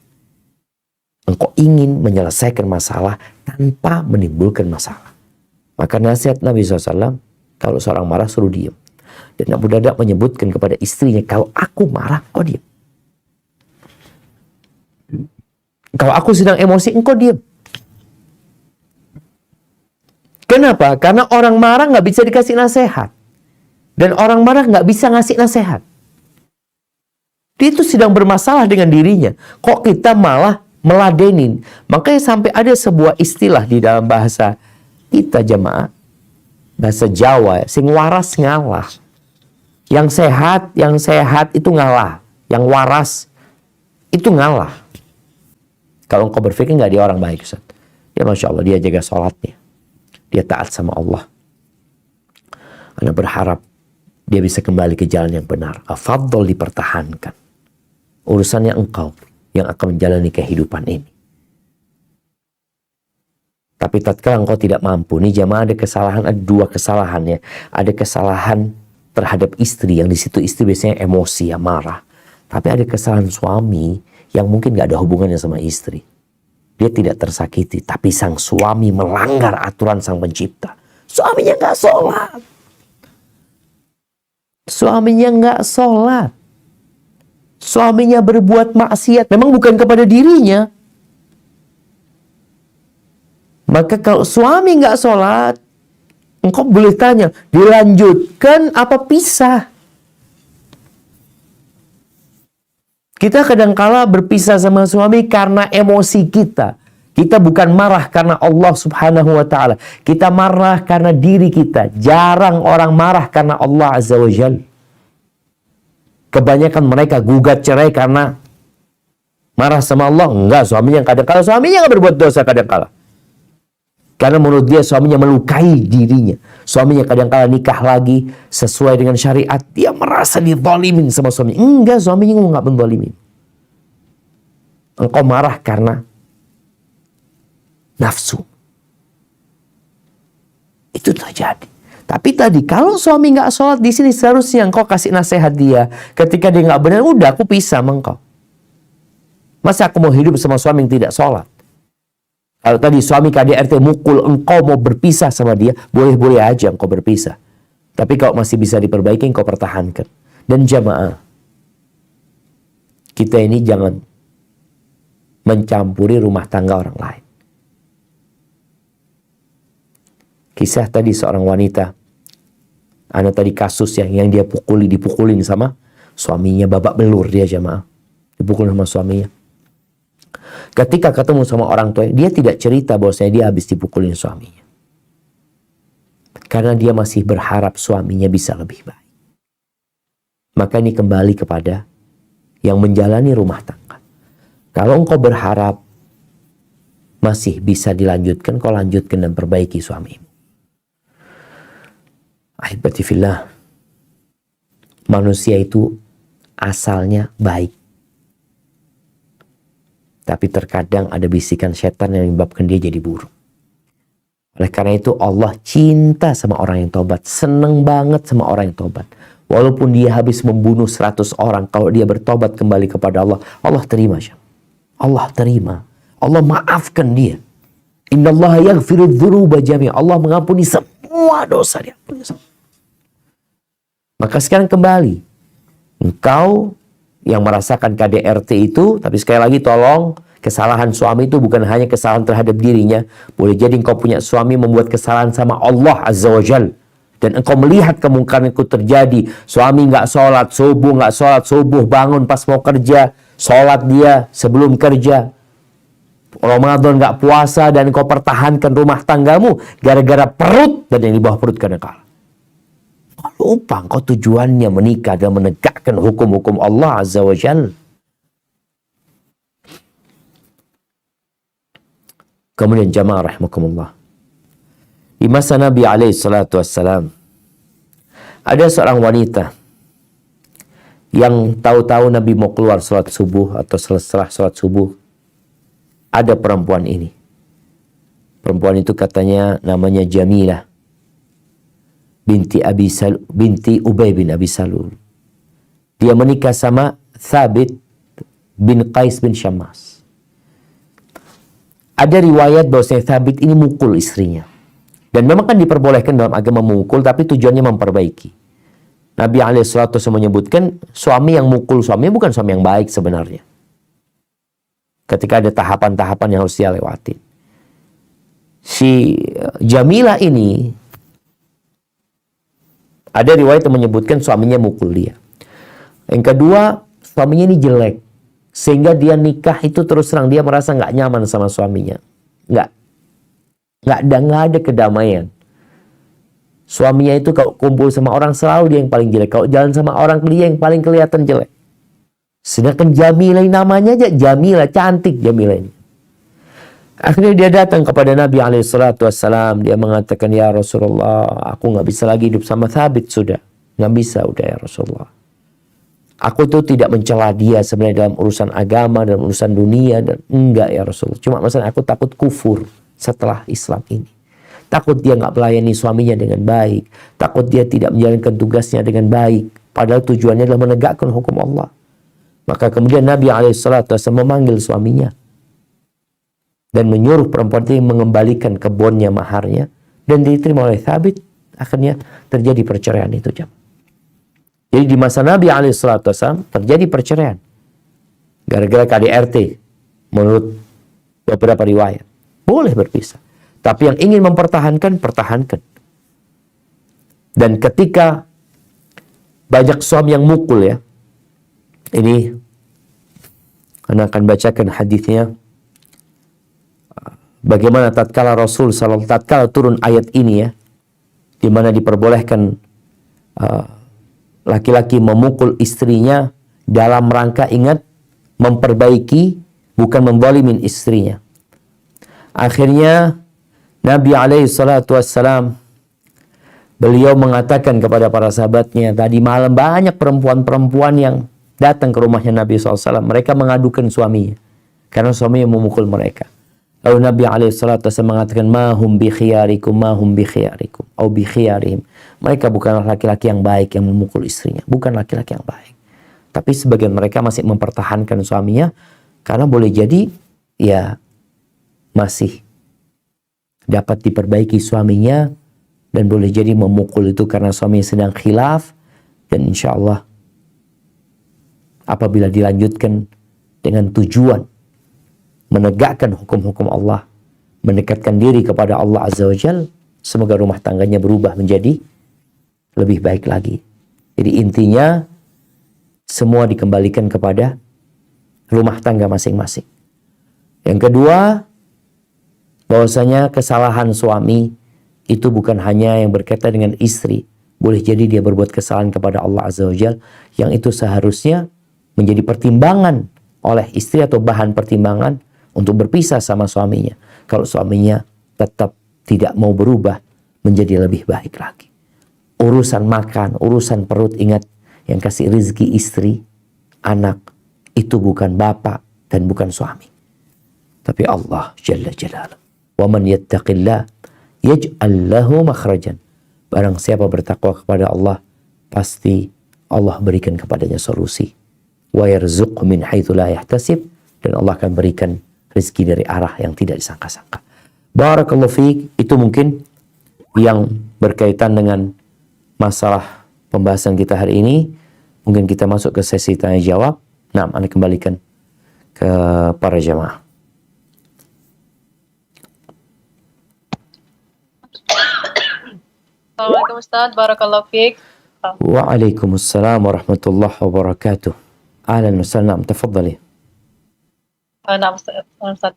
Engkau ingin menyelesaikan masalah tanpa menimbulkan masalah. Maka nasihat Nabi SAW, kalau seorang marah suruh diam. Dan Abu Darda menyebutkan kepada istrinya, kalau aku marah, kau diam. Kalau aku sedang emosi, engkau diam. Kenapa? Karena orang marah nggak bisa dikasih nasihat. Dan orang marah nggak bisa ngasih nasihat. Dia itu sedang bermasalah dengan dirinya. Kok kita malah meladenin? Makanya sampai ada sebuah istilah di dalam bahasa kita jemaah, bahasa Jawa, sing waras ngalah. Yang sehat itu ngalah. Yang waras itu ngalah. Kalau engkau berpikir nggak dia orang baik, Ustaz. Ya Masya Allah, dia jaga sholatnya. Dia taat sama Allah. Ana berharap dia bisa kembali ke jalan yang benar. Afadhal dipertahankan. Urusannya engkau yang akan menjalani kehidupan ini. Tapi tatkala engkau tidak mampu, nih jamaah ada kesalahan, ada dua kesalahan ya. Ada kesalahan terhadap istri, yang di situ istri biasanya emosi ya, marah. Tapi ada kesalahan suami yang mungkin gak ada hubungannya sama istri. Dia tidak tersakiti, tapi sang suami melanggar aturan sang pencipta. Suaminya gak sholat. Suaminya gak sholat. Suaminya berbuat maksiat, memang bukan kepada dirinya. Maka kalau suami nggak sholat, engkau boleh tanya, dilanjutkan apa pisah? Kita kadangkala berpisah sama suami karena emosi kita. Kita bukan marah karena Allah Subhanahu wa Ta'ala. Kita marah karena diri kita. Jarang orang marah karena Allah Azza wa Jalla. Kebanyakan mereka gugat cerai karena marah sama Allah. Enggak, suaminya kadang-kala suaminya nggak berbuat dosa kadang-kala. Karena menurut dia suaminya melukai dirinya. Suaminya kadang-kala nikah lagi sesuai dengan syariat. Dia merasa dizalimin sama suaminya. Enggak, suaminya nggak menzalimin. Engkau marah karena nafsu. Itu terjadi. Tapi tadi kalau suami nggak sholat di sini, seharusnya engkau kasih nasihat dia. Ketika dia nggak benar, udah aku pisah sama engkau. Masa aku mau hidup sama suami yang tidak sholat? Kalau tadi suami KDRT mukul, engkau mau berpisah sama dia, boleh-boleh aja engkau berpisah. Tapi kalau masih bisa diperbaiki, engkau pertahankan. Dan jamaah, kita ini jangan mencampuri rumah tangga orang lain. Kisah tadi seorang wanita, ada tadi kasus yang dia dipukulin sama suaminya, babak belur dia jamaah. Dipukulin sama suaminya. Ketika ketemu sama orang tua, dia tidak cerita bahwasanya dia habis dipukulin suaminya. Karena dia masih berharap suaminya bisa lebih baik. Maka ini kembali kepada yang menjalani rumah tangga. Kalau engkau berharap masih bisa dilanjutkan, kau lanjutkan dan perbaiki suamimu. Ahibati fillah, manusia itu asalnya baik. Tapi terkadang ada bisikan setan yang menyebabkan dia jadi buruk. Oleh karena itu Allah cinta sama orang yang tobat. Senang banget sama orang yang tobat. Walaupun dia habis membunuh 100 orang. Kalau dia bertobat kembali kepada Allah, Allah terima. Allah terima. Allah maafkan dia. Innallaha yaghfiru dzunuba jami'a. Allah mengampuni semua dosa dia. Maka sekarang kembali. Engkau yang merasakan KDRT itu, tapi sekali lagi tolong, kesalahan suami itu bukan hanya kesalahan terhadap dirinya. Boleh jadi engkau punya suami membuat kesalahan sama Allah Azza wa Jal. Dan engkau melihat kemungkaran itu terjadi. Suami nggak sholat subuh, bangun pas mau kerja, sholat dia sebelum kerja. Ramadan nggak puasa dan engkau pertahankan rumah tanggamu gara-gara perut dan yang di bawah perut kadang-kala. Lupa engkau tujuannya menikah dan menegakkan hukum-hukum Allah Azza wa Jal. Kemudian jamaah rahimakumullah. Di masa Nabi alaihi salatu wassalam, ada seorang wanita yang tahu-tahu Nabi mau keluar salat subuh atau setelah salat subuh, ada perempuan ini. Perempuan itu katanya namanya Jamilah binti Ubay bin Abi Salul. Dia menikah sama Thabit bin Qais bin Syammas. Ada riwayat bahwasanya Thabit ini mukul istrinya. Dan memang kan diperbolehkan dalam agama memukul, tapi tujuannya memperbaiki. Nabi SAW menyebutkan suami yang mukul suaminya bukan suami yang baik sebenarnya. Ketika ada tahapan-tahapan yang harus dia lewatin. Si Jamilah ini, ada riwayat yang menyebutkan suaminya mukul dia. Yang kedua, suaminya ini jelek. Sehingga dia nikah itu terus terang dia merasa nggak nyaman sama suaminya. Nggak ada kedamaian. Suaminya itu kalau kumpul sama orang selalu dia yang paling jelek. Kalau jalan sama orang dia yang paling kelihatan jelek. Sedangkan Jamilah namanya aja Jamilah, cantik Jamilah ini. Akhirnya dia datang kepada Nabi SAW. Dia mengatakan, ya Rasulullah, aku nggak bisa lagi hidup sama Thabit sudah. Nggak bisa udah ya Rasulullah. Aku itu tidak mencela dia sebenarnya dalam urusan agama, dalam urusan dunia. Dan enggak ya Rasulullah. Cuma masalah aku takut kufur setelah Islam ini. Takut dia nggak melayani suaminya dengan baik. Takut dia tidak menjalankan tugasnya dengan baik. Padahal tujuannya adalah menegakkan hukum Allah. Maka kemudian Nabi SAW memanggil suaminya. Dan menyuruh perempuan itu mengembalikan kebunnya, maharnya. Dan diterima oleh Thabit. Akhirnya terjadi perceraian itu. Jadi di masa Nabi SAW terjadi perceraian. Gara-gara KDRT. Menurut beberapa riwayat. Boleh berpisah. Tapi yang ingin mempertahankan, pertahankan. Dan ketika banyak suami yang mukul ya. Ini Anda akan bacakan hadisnya. Bagaimana tatkala Rasul sallallahu tatkala turun ayat ini ya, di mana diperbolehkan laki-laki memukul istrinya dalam rangka ingat memperbaiki, bukan menzalimin istrinya. Akhirnya Nabi alaihi salatu wassalam beliau mengatakan kepada para sahabatnya, tadi malam banyak perempuan-perempuan yang datang ke rumahnya Nabi SAW. Mereka mengadukan suaminya karena suaminya memukul mereka. Lalu Nabi SAW mengatakan, mahum bi khiyarikum, mahum bi khiyarikum, au bi khiyarihim. Mereka bukanlah laki-laki yang baik yang memukul istrinya. Bukan laki-laki yang baik. Tapi sebagian mereka masih mempertahankan suaminya karena boleh jadi ya masih dapat diperbaiki suaminya, dan boleh jadi memukul itu karena suaminya sedang khilaf. Dan insya Allah apabila dilanjutkan dengan tujuan menegakkan hukum-hukum Allah, mendekatkan diri kepada Allah Azza wa Jal, semoga rumah tangganya berubah menjadi lebih baik lagi. Jadi intinya semua dikembalikan kepada rumah tangga masing-masing. Yang kedua, bahwasanya kesalahan suami itu bukan hanya yang berkaitan dengan istri. Boleh jadi dia berbuat kesalahan kepada Allah Azza wa Jal, yang itu seharusnya menjadi pertimbangan oleh istri atau bahan pertimbangan untuk berpisah sama suaminya. Kalau suaminya tetap tidak mau berubah menjadi lebih baik lagi. Urusan makan, urusan perut, ingat, yang kasih rezeki istri, anak, itu bukan bapak dan bukan suami, tapi Allah Jalla Jalaluhu. Wa man yattaqillah yaj'al lahu makhrajan. Barang siapa bertakwa kepada Allah, pasti Allah berikan kepadanya solusi. Wa yarzuqhu min haitsu la yahtasib, dan Allah akan berikan rezeki dari arah yang tidak disangka-sangka. Barakallahu fiik. Itu mungkin yang berkaitan dengan masalah pembahasan kita hari ini. Mungkin kita masuk ke sesi tanya jawab. Nah, Anda kembalikan ke para jamaah. Assalamualaikum Ustaz, barakallahu fiik. Waalaikumsalam warahmatullahi wabarakatuh. Ahlan wa sahlan, tafadhali. Nah, Ustaz.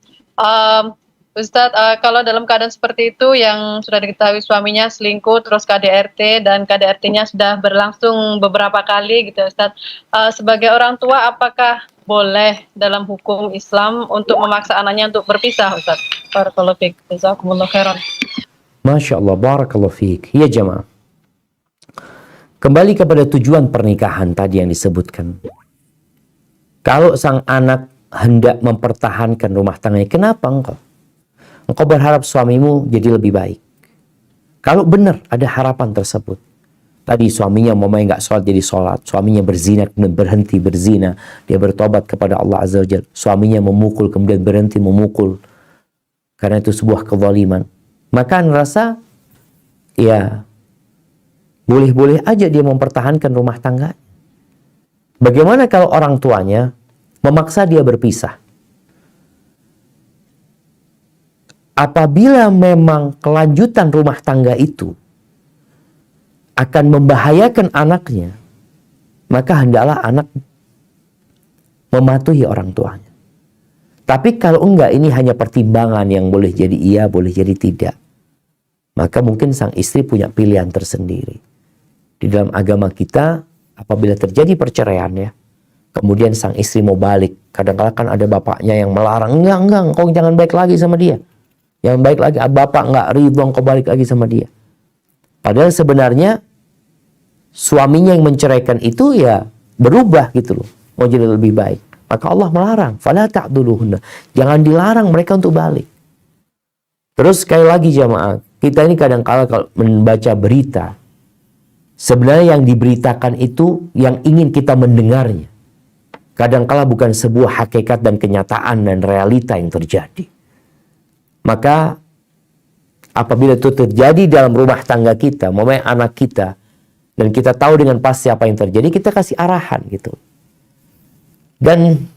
Ustaz, kalau dalam keadaan seperti itu yang sudah diketahui suaminya selingkuh terus KDRT dan KDRT-nya sudah berlangsung beberapa kali gitu Ustaz. Sebagai orang tua apakah boleh dalam hukum Islam untuk memaksa anaknya untuk berpisah Ustaz? Barakallahu fiik. Jazakumullah khairan. Masya Allah, barakallahu fiik. Ya jamaah, kembali kepada tujuan pernikahan tadi yang disebutkan. Kalau sang anak hendak mempertahankan rumah tangganya, kenapa engkau berharap suamimu jadi lebih baik? Kalau benar ada harapan tersebut, tadi suaminya nggak sholat jadi sholat, suaminya berzina kemudian berhenti berzina, dia bertobat kepada Allah Azza wa Jalla, suaminya memukul kemudian berhenti memukul karena itu sebuah kezaliman, maka rasa ya boleh-boleh aja dia mempertahankan rumah tangga. Bagaimana kalau orang tuanya memaksa dia berpisah? Apabila memang kelanjutan rumah tangga itu akan membahayakan anaknya, maka hendaklah anak mematuhi orang tuanya. Tapi kalau enggak, ini hanya pertimbangan yang boleh jadi iya, boleh jadi tidak, maka mungkin sang istri punya pilihan tersendiri. Di dalam agama kita, apabila terjadi perceraian ya, Kemudian sang istri mau balik. Kadang-kadang kan ada bapaknya yang melarang. Enggak, engkau jangan baik lagi sama dia. Yang baik lagi, bapak enggak ridho engkau balik lagi sama dia. Padahal sebenarnya suaminya yang menceraikan itu ya berubah gitu loh. Mau jadi lebih baik. Maka Allah melarang. Fala ta'duluhunna. Jangan dilarang mereka untuk balik. Terus sekali lagi jamaah. Kita ini kadang-kala kalau membaca berita. Sebenarnya yang diberitakan itu yang ingin kita mendengarnya. Kadang-kala bukan sebuah hakikat dan kenyataan dan realita yang terjadi. Maka apabila itu terjadi dalam rumah tangga kita, momennya anak kita, dan kita tahu dengan pasti apa yang terjadi, kita kasih arahan gitu. Dan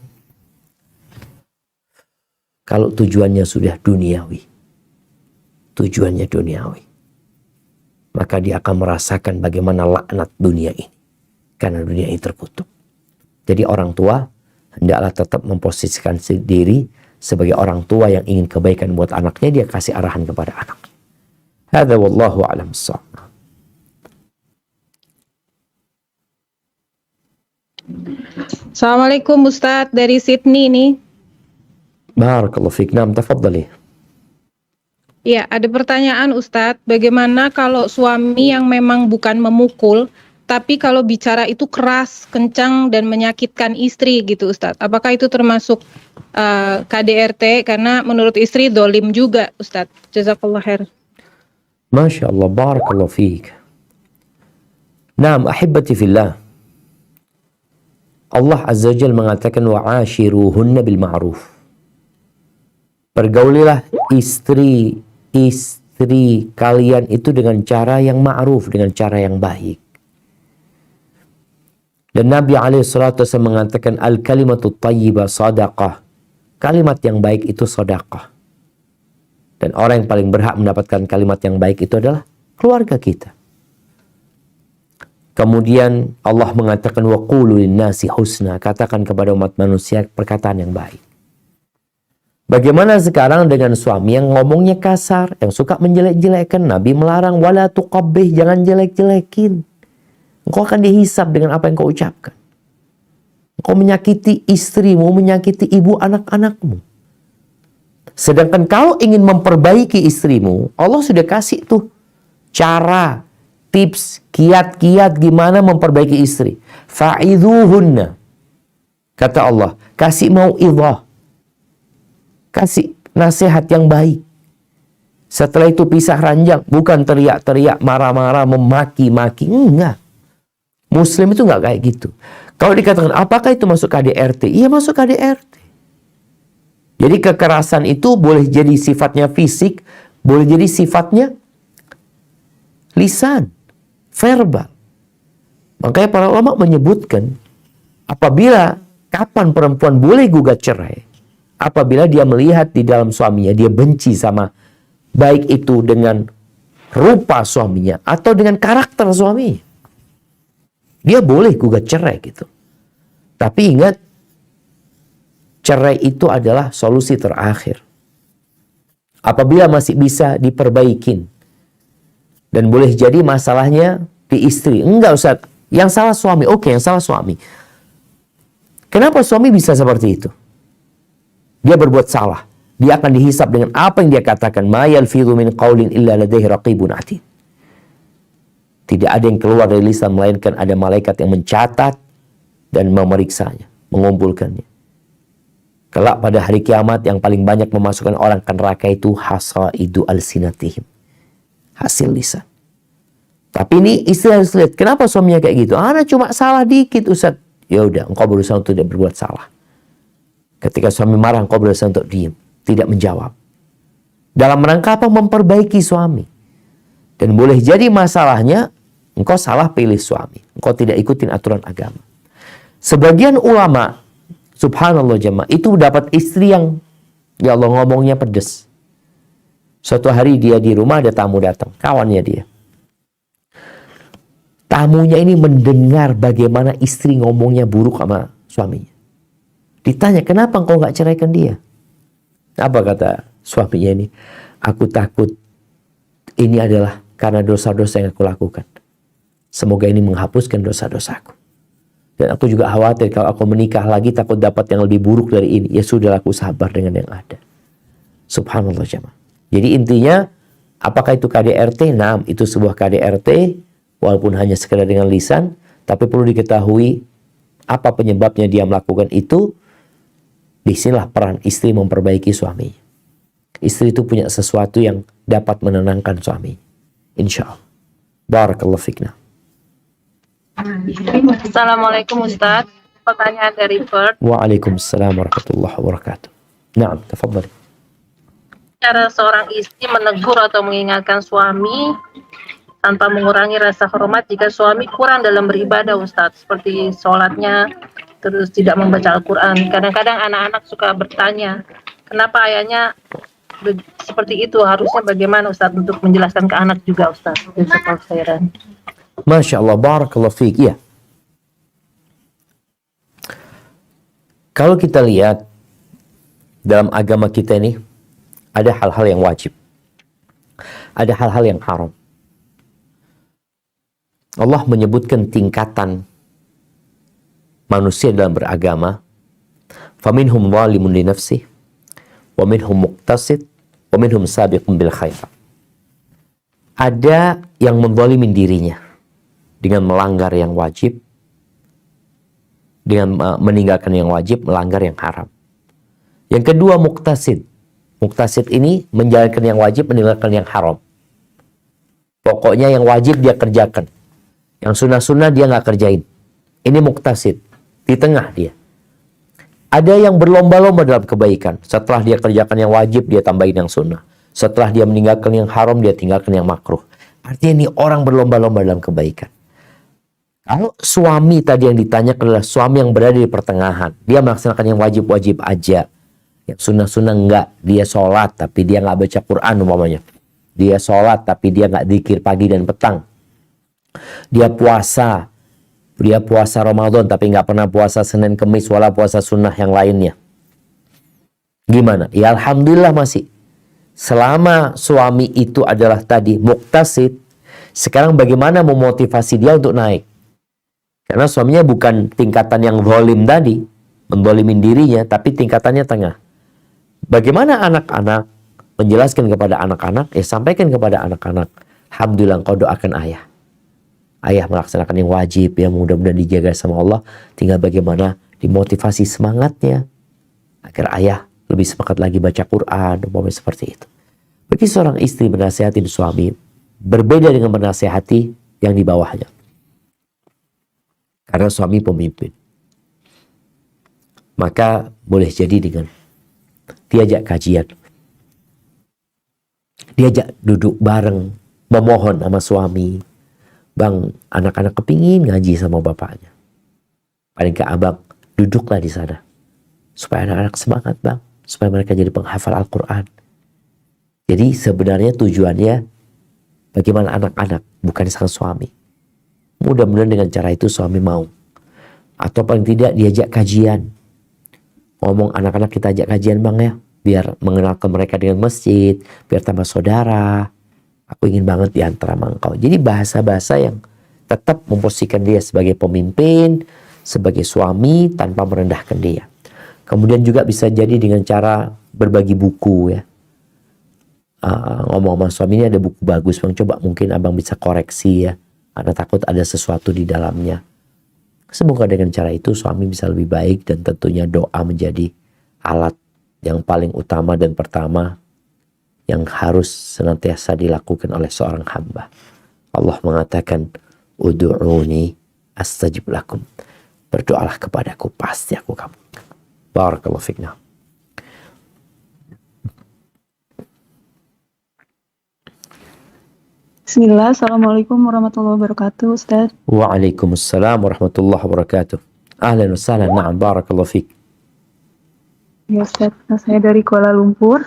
kalau tujuannya sudah duniawi, maka dia akan merasakan bagaimana laknat dunia ini. Karena dunia ini terkutuk. Jadi orang tua hendaklah tetap memposisikan diri sebagai orang tua yang ingin kebaikan buat anaknya, dia kasih arahan kepada anak. Hadza wallahu a'lam bissawab. Assalamualaikum Ustadz, dari Sydney nih. Barakallahu fiik. Naam, tafadhali. Ya, ada pertanyaan Ustadz, bagaimana kalau suami yang memang bukan memukul, tapi kalau bicara itu keras, kencang, dan menyakitkan istri gitu Ustadz. Apakah itu termasuk KDRT? Karena menurut istri dolim juga Ustadz. Jazakallah khair. Masya Allah, barakallahu fiik. Naam, ahibbati fillah. Allah Azza wa Jalla mengatakan wa'ashiruhunna bil ma'ruf. Pergaulilah istri kalian itu dengan cara yang ma'ruf, dengan cara yang baik. Dan Nabi SAW mengatakan al-kalimatut tayyibah sadaqah. Kalimat yang baik itu sedekah. Dan orang yang paling berhak mendapatkan kalimat yang baik itu adalah keluarga kita. Kemudian Allah mengatakan wa qulu lin-nasi husna, katakan kepada umat manusia perkataan yang baik. Bagaimana sekarang dengan suami yang ngomongnya kasar, yang suka menjelek-jelekan? Nabi melarang wala tuqabbih, jangan jelek-jelekin. Engkau akan dihisab dengan apa yang kau ucapkan. Engkau menyakiti istrimu, menyakiti ibu anak-anakmu. Sedangkan kau ingin memperbaiki istrimu, Allah sudah kasih tuh cara, tips, kiat-kiat gimana memperbaiki istri. Fa'idhuhunna. Kata Allah, kasih mau'idhah. Kasih nasihat yang baik. Setelah itu pisah ranjang. Bukan teriak-teriak, marah-marah, memaki-maki. Enggak. Muslim itu enggak kayak gitu. Kalau dikatakan, apakah itu masuk KDRT? Iya, masuk KDRT. Jadi kekerasan itu boleh jadi sifatnya fisik, boleh jadi sifatnya lisan, verbal. Makanya para ulama menyebutkan, kapan perempuan boleh gugat cerai? Apabila dia melihat di dalam suaminya, dia benci sama, baik itu dengan rupa suaminya, atau dengan karakter suaminya. Dia boleh gugat cerai gitu. Tapi ingat, cerai itu adalah solusi terakhir. Apabila masih bisa diperbaikin. Dan boleh jadi masalahnya di istri. Enggak Ustaz, yang salah suami. Oke, yang salah suami. Kenapa suami bisa seperti itu? Dia berbuat salah. Dia akan dihisab dengan apa yang dia katakan. Ma yalfidhu min qawlin illa ladaihi raqibun atid. Tidak ada yang keluar dari lisan melainkan ada malaikat yang mencatat dan memeriksanya, mengumpulkannya. Kelak pada hari kiamat yang paling banyak memasukkan orang ke neraka itu hasaidu alsinatihim. Hasil lisan. Tapi ini istri harus lihat, kenapa suaminya kayak gitu? Ana cuma salah dikit Ustaz. Ya udah, engkau berusaha untuk tidak berbuat salah. Ketika suami marah, engkau berusaha untuk diam, tidak menjawab. Dalam rangka apa? Memperbaiki suami. Dan boleh jadi masalahnya, engkau salah pilih suami. Engkau tidak ikutin aturan agama. Sebagian ulama, subhanallah jemaah, itu dapat istri yang, ya Allah ngomongnya pedes. Suatu hari dia di rumah, ada tamu datang, kawannya dia. Tamunya ini mendengar bagaimana istri ngomongnya buruk sama suaminya. Ditanya, kenapa engkau nggak ceraikan dia? Apa kata suaminya ini? Aku takut ini adalah karena dosa-dosa yang aku lakukan. Semoga ini menghapuskan dosa-dosaku. Dan aku juga khawatir kalau aku menikah lagi takut dapat yang lebih buruk dari ini. Ya sudah, aku sabar dengan yang ada. Subhanallah jemaah. Jadi intinya, apakah itu KDRT? Nah, itu sebuah KDRT, walaupun hanya sekedar dengan lisan, tapi perlu diketahui apa penyebabnya dia melakukan itu. Disinilah peran istri memperbaiki suaminya. Istri itu punya sesuatu yang dapat menenangkan suami. Insya Allah. Barakallahu fikna. Assalamualaikum Ustadz. Pertanyaan dari Bert. Waalaikumsalam warahmatullahi wabarakatuh. Naam, tafadhali. Cara seorang istri menegur atau mengingatkan suami tanpa mengurangi rasa hormat jika suami kurang dalam beribadah, Ustadz, seperti sholatnya, terus tidak membaca Al-Quran. Kadang-kadang anak-anak suka bertanya, kenapa ayahnya seperti itu? Harusnya bagaimana, Ustadz, untuk menjelaskan ke anak juga, Ustadz? Jazakallahu khairan. Masya Allah, barakallahu fiik. Ya. Kalau kita lihat dalam agama kita ini, ada hal-hal yang wajib. Ada hal-hal yang haram. Allah menyebutkan tingkatan manusia dalam beragama. Faminhum zalimun li nafsih, wa minhum muqtasid, wa minhum sabiqun bil khair. Ada yang menzalimin dirinya dengan melanggar yang wajib, dengan meninggalkan yang wajib, melanggar yang haram. Yang kedua, muqtasid. Muqtasid ini menjalankan yang wajib, meninggalkan yang haram. Pokoknya yang wajib dia kerjakan, yang sunnah-sunnah dia nggak kerjain. Ini muqtasid, di tengah dia. Ada yang berlomba-lomba dalam kebaikan. Setelah dia kerjakan yang wajib, dia tambahin yang sunnah. Setelah dia meninggalkan yang haram, dia tinggalkan yang makruh. Artinya ini orang berlomba-lomba dalam kebaikan. Kalau suami tadi yang ditanya adalah suami yang berada di pertengahan. Dia melaksanakan yang wajib-wajib aja. Yang sunnah-sunnah enggak. Dia sholat tapi dia nggak baca Quran umpamanya. Dia sholat tapi dia nggak dzikir pagi dan petang. Dia puasa. Dia puasa Ramadan tapi nggak pernah puasa Senin Kemis wala puasa sunnah yang lainnya. Gimana? Ya alhamdulillah masih. Selama suami itu adalah tadi muqtasid, sekarang bagaimana memotivasi dia untuk naik? Karena suaminya bukan tingkatan yang zalim tadi, menzalimin dirinya, tapi tingkatannya tengah. Bagaimana anak-anak menjelaskan kepada anak-anak? Sampaikan kepada anak-anak. Alhamdulillah engkau doakan ayah. Ayah melaksanakan yang wajib, yang mudah-mudahan dijaga sama Allah. Tinggal bagaimana dimotivasi semangatnya agar ayah lebih semangat lagi baca Quran, umpamanya seperti itu. Bagi seorang istri menasihati suami berbeda dengan menasihati yang di bawahnya. Karena suami pemimpin. Maka boleh jadi dengan diajak kajian. Diajak duduk bareng, memohon sama suami. Bang, anak-anak kepingin ngaji sama bapaknya. Paling ke abang, duduklah di sana. Supaya anak-anak semangat, bang. Supaya mereka jadi penghafal Al-Quran. Jadi sebenarnya tujuannya bagaimana anak-anak, bukan sang suami. Mudah-mudahan dengan cara itu suami mau. Atau paling tidak diajak kajian. Ngomong anak-anak kita ajak kajian bang ya. Biar mengenalkan mereka dengan masjid. Biar tambah saudara. Aku ingin banget diantara engkau. Jadi bahasa-bahasa yang tetap memposisikan dia sebagai pemimpin. Sebagai suami tanpa merendahkan dia. Kemudian juga bisa jadi dengan cara berbagi buku ya. Ngomong sama suami, ini ada buku bagus bang. Coba mungkin abang bisa koreksi ya. Karena takut ada sesuatu di dalamnya. Semoga dengan cara itu suami bisa lebih baik dan tentunya doa menjadi alat yang paling utama dan pertama yang harus senantiasa dilakukan oleh seorang hamba. Allah mengatakan, Udu'uni astajib lakum. Berdoalah kepadaku, pasti aku kabulkan. Barakallahu fikna. Bismillah, Assalamualaikum warahmatullahi wabarakatuh, Ustaz. Waalaikumsalam warahmatullahi wabarakatuh. Ahlan wa sahlan, na'am, barakallahu fik. Ya Ustaz, saya dari Kuala Lumpur.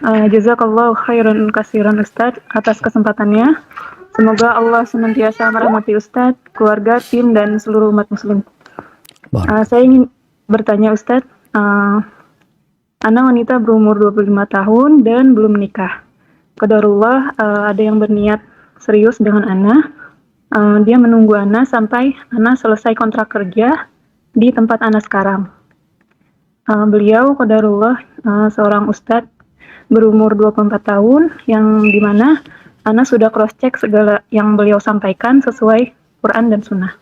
Jazakallahu khairan kasiran Ustaz atas kesempatannya. Semoga Allah senantiasa merahmati Ustaz, keluarga, tim, dan seluruh umat muslim. Saya ingin bertanya Ustaz, Ana wanita berumur 25 tahun dan belum menikah. Qadarullah ada yang berniat serius dengan Ana, Dia menunggu Ana sampai Ana selesai kontrak kerja di tempat Ana sekarang. Beliau qadarullah seorang ustadz berumur 24 tahun yang dimana Ana sudah cross check segala yang beliau sampaikan sesuai Quran dan Sunnah.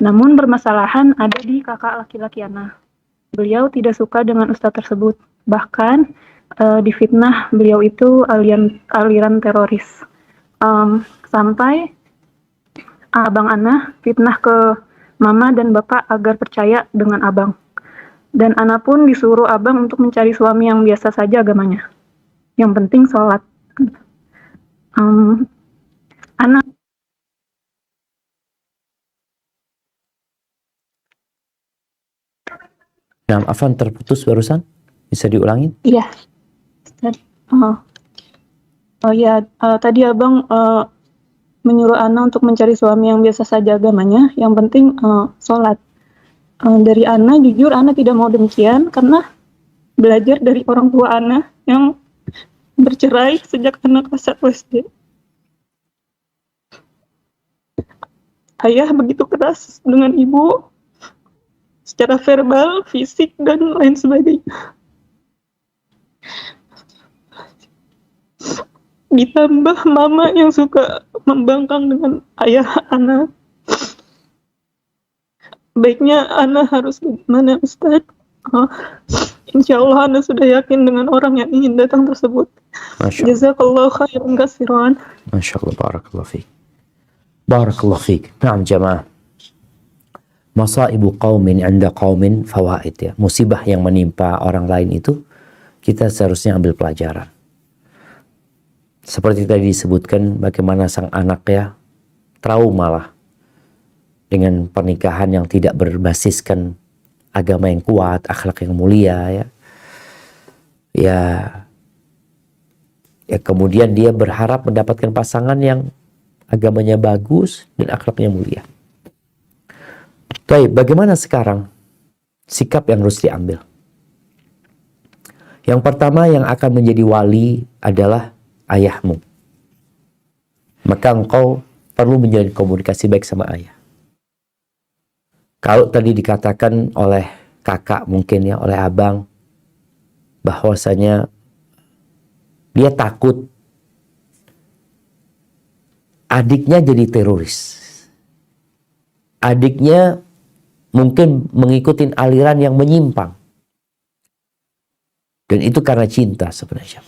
Namun permasalahan ada di kakak laki-laki Ana. Beliau tidak suka dengan ustadz tersebut. Bahkan difitnah beliau itu aliran teroris. Sampai abang Ana fitnah ke mama dan bapak agar percaya dengan abang. Dan Ana pun disuruh abang untuk mencari suami yang biasa saja agamanya. Yang penting sholat. Ana Nah, Afan terputus barusan. Bisa diulangin? Iya. Tadi abang menyuruh Ana untuk mencari suami yang biasa saja agamanya. Yang penting sholat. Dari Ana, jujur Ana tidak mau demikian karena belajar dari orang tua Ana yang bercerai sejak Ana kelas 1 SD. Ayah begitu keras dengan ibu secara verbal, fisik, dan lain sebagainya. Ditambah mama yang suka membangkang dengan ayah Ana. Baiknya Ana harus bagaimana Ustaz? Insya Allah Ana sudah yakin dengan orang yang ingin datang tersebut. Masya Allah. Jazakallahu khairan katsiran. Masya Allah, barakallahu fiik. Barakallahu fiik. Naam jamaah. Masaibu qaumin 'inda qaumin fawaid ya. Musibah yang menimpa orang lain itu kita seharusnya ambil pelajaran. Seperti tadi disebutkan bagaimana sang anak ya trauma lah dengan pernikahan yang tidak berbasiskan agama yang kuat, akhlak yang mulia ya. Ya kemudian dia berharap mendapatkan pasangan yang agamanya bagus dan akhlaknya mulia. Baik, bagaimana sekarang sikap yang harus diambil? Yang pertama yang akan menjadi wali adalah ayahmu. Maka engkau perlu menjalin komunikasi baik sama ayah. Kalau tadi dikatakan oleh kakak mungkin ya, oleh abang, bahwasanya dia takut adiknya jadi teroris. Adiknya mungkin mengikuti aliran yang menyimpang. Dan itu karena cinta sebenarnya.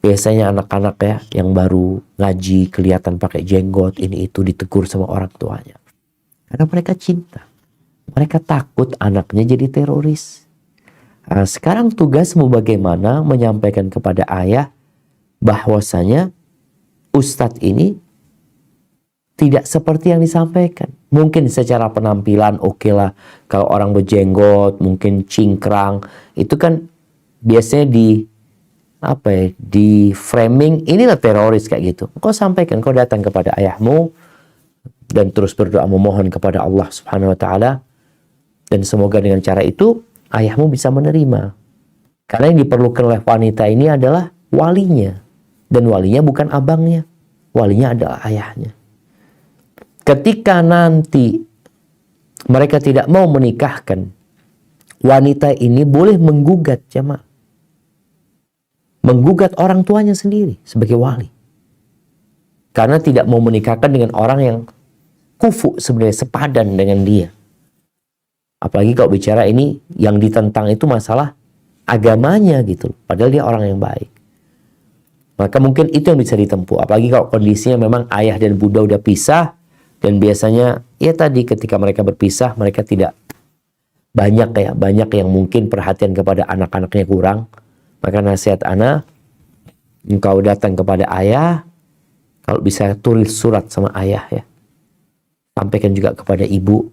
Biasanya anak-anak ya yang baru ngaji kelihatan pakai jenggot ini itu ditegur sama orang tuanya. Karena mereka cinta. Mereka takut anaknya jadi teroris. Nah, sekarang tugasmu bagaimana menyampaikan kepada ayah bahwasanya ustadz ini tidak seperti yang disampaikan. Mungkin secara penampilan oke lah. Kalau orang berjenggot, mungkin cingkrang. Itu kan biasanya di framing inilah teroris kayak gitu. Kau sampaikan, kau datang kepada ayahmu dan terus berdoa memohon kepada Allah Subhanahu wa taala, dan semoga dengan cara itu ayahmu bisa menerima. Karena yang diperlukan oleh wanita ini adalah walinya, dan walinya bukan abangnya, walinya adalah ayahnya. Ketika nanti mereka tidak mau menikahkan, wanita ini boleh menggugat jamaah, menggugat orang tuanya sendiri sebagai wali, karena tidak mau menikahkan dengan orang yang kufu sebenarnya, sepadan dengan dia. Apalagi kalau bicara ini yang ditentang itu masalah agamanya gitu, padahal dia orang yang baik. Maka mungkin itu yang bisa ditempuh. Apalagi kalau kondisinya memang ayah dan bunda udah pisah, dan biasanya ya tadi ketika mereka berpisah mereka tidak banyak yang mungkin perhatian kepada anak-anaknya kurang. Maka nasihat ana, engkau datang kepada ayah, kalau bisa tulis surat sama ayah ya. Sampaikan juga kepada ibu,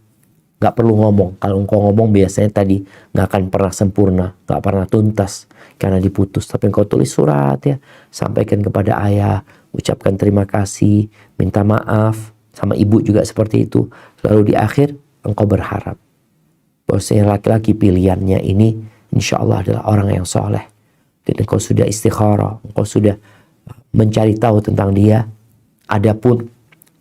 gak perlu ngomong. Kalau engkau ngomong biasanya tadi gak akan pernah sempurna, gak pernah tuntas karena diputus. Tapi engkau tulis surat ya, sampaikan kepada ayah, ucapkan terima kasih, minta maaf, sama ibu juga seperti itu. Lalu di akhir engkau berharap bahwasanya laki-laki pilihannya ini insya Allah adalah orang yang soleh, dan engkau sudah istikharah, engkau sudah mencari tahu tentang dia, Adapun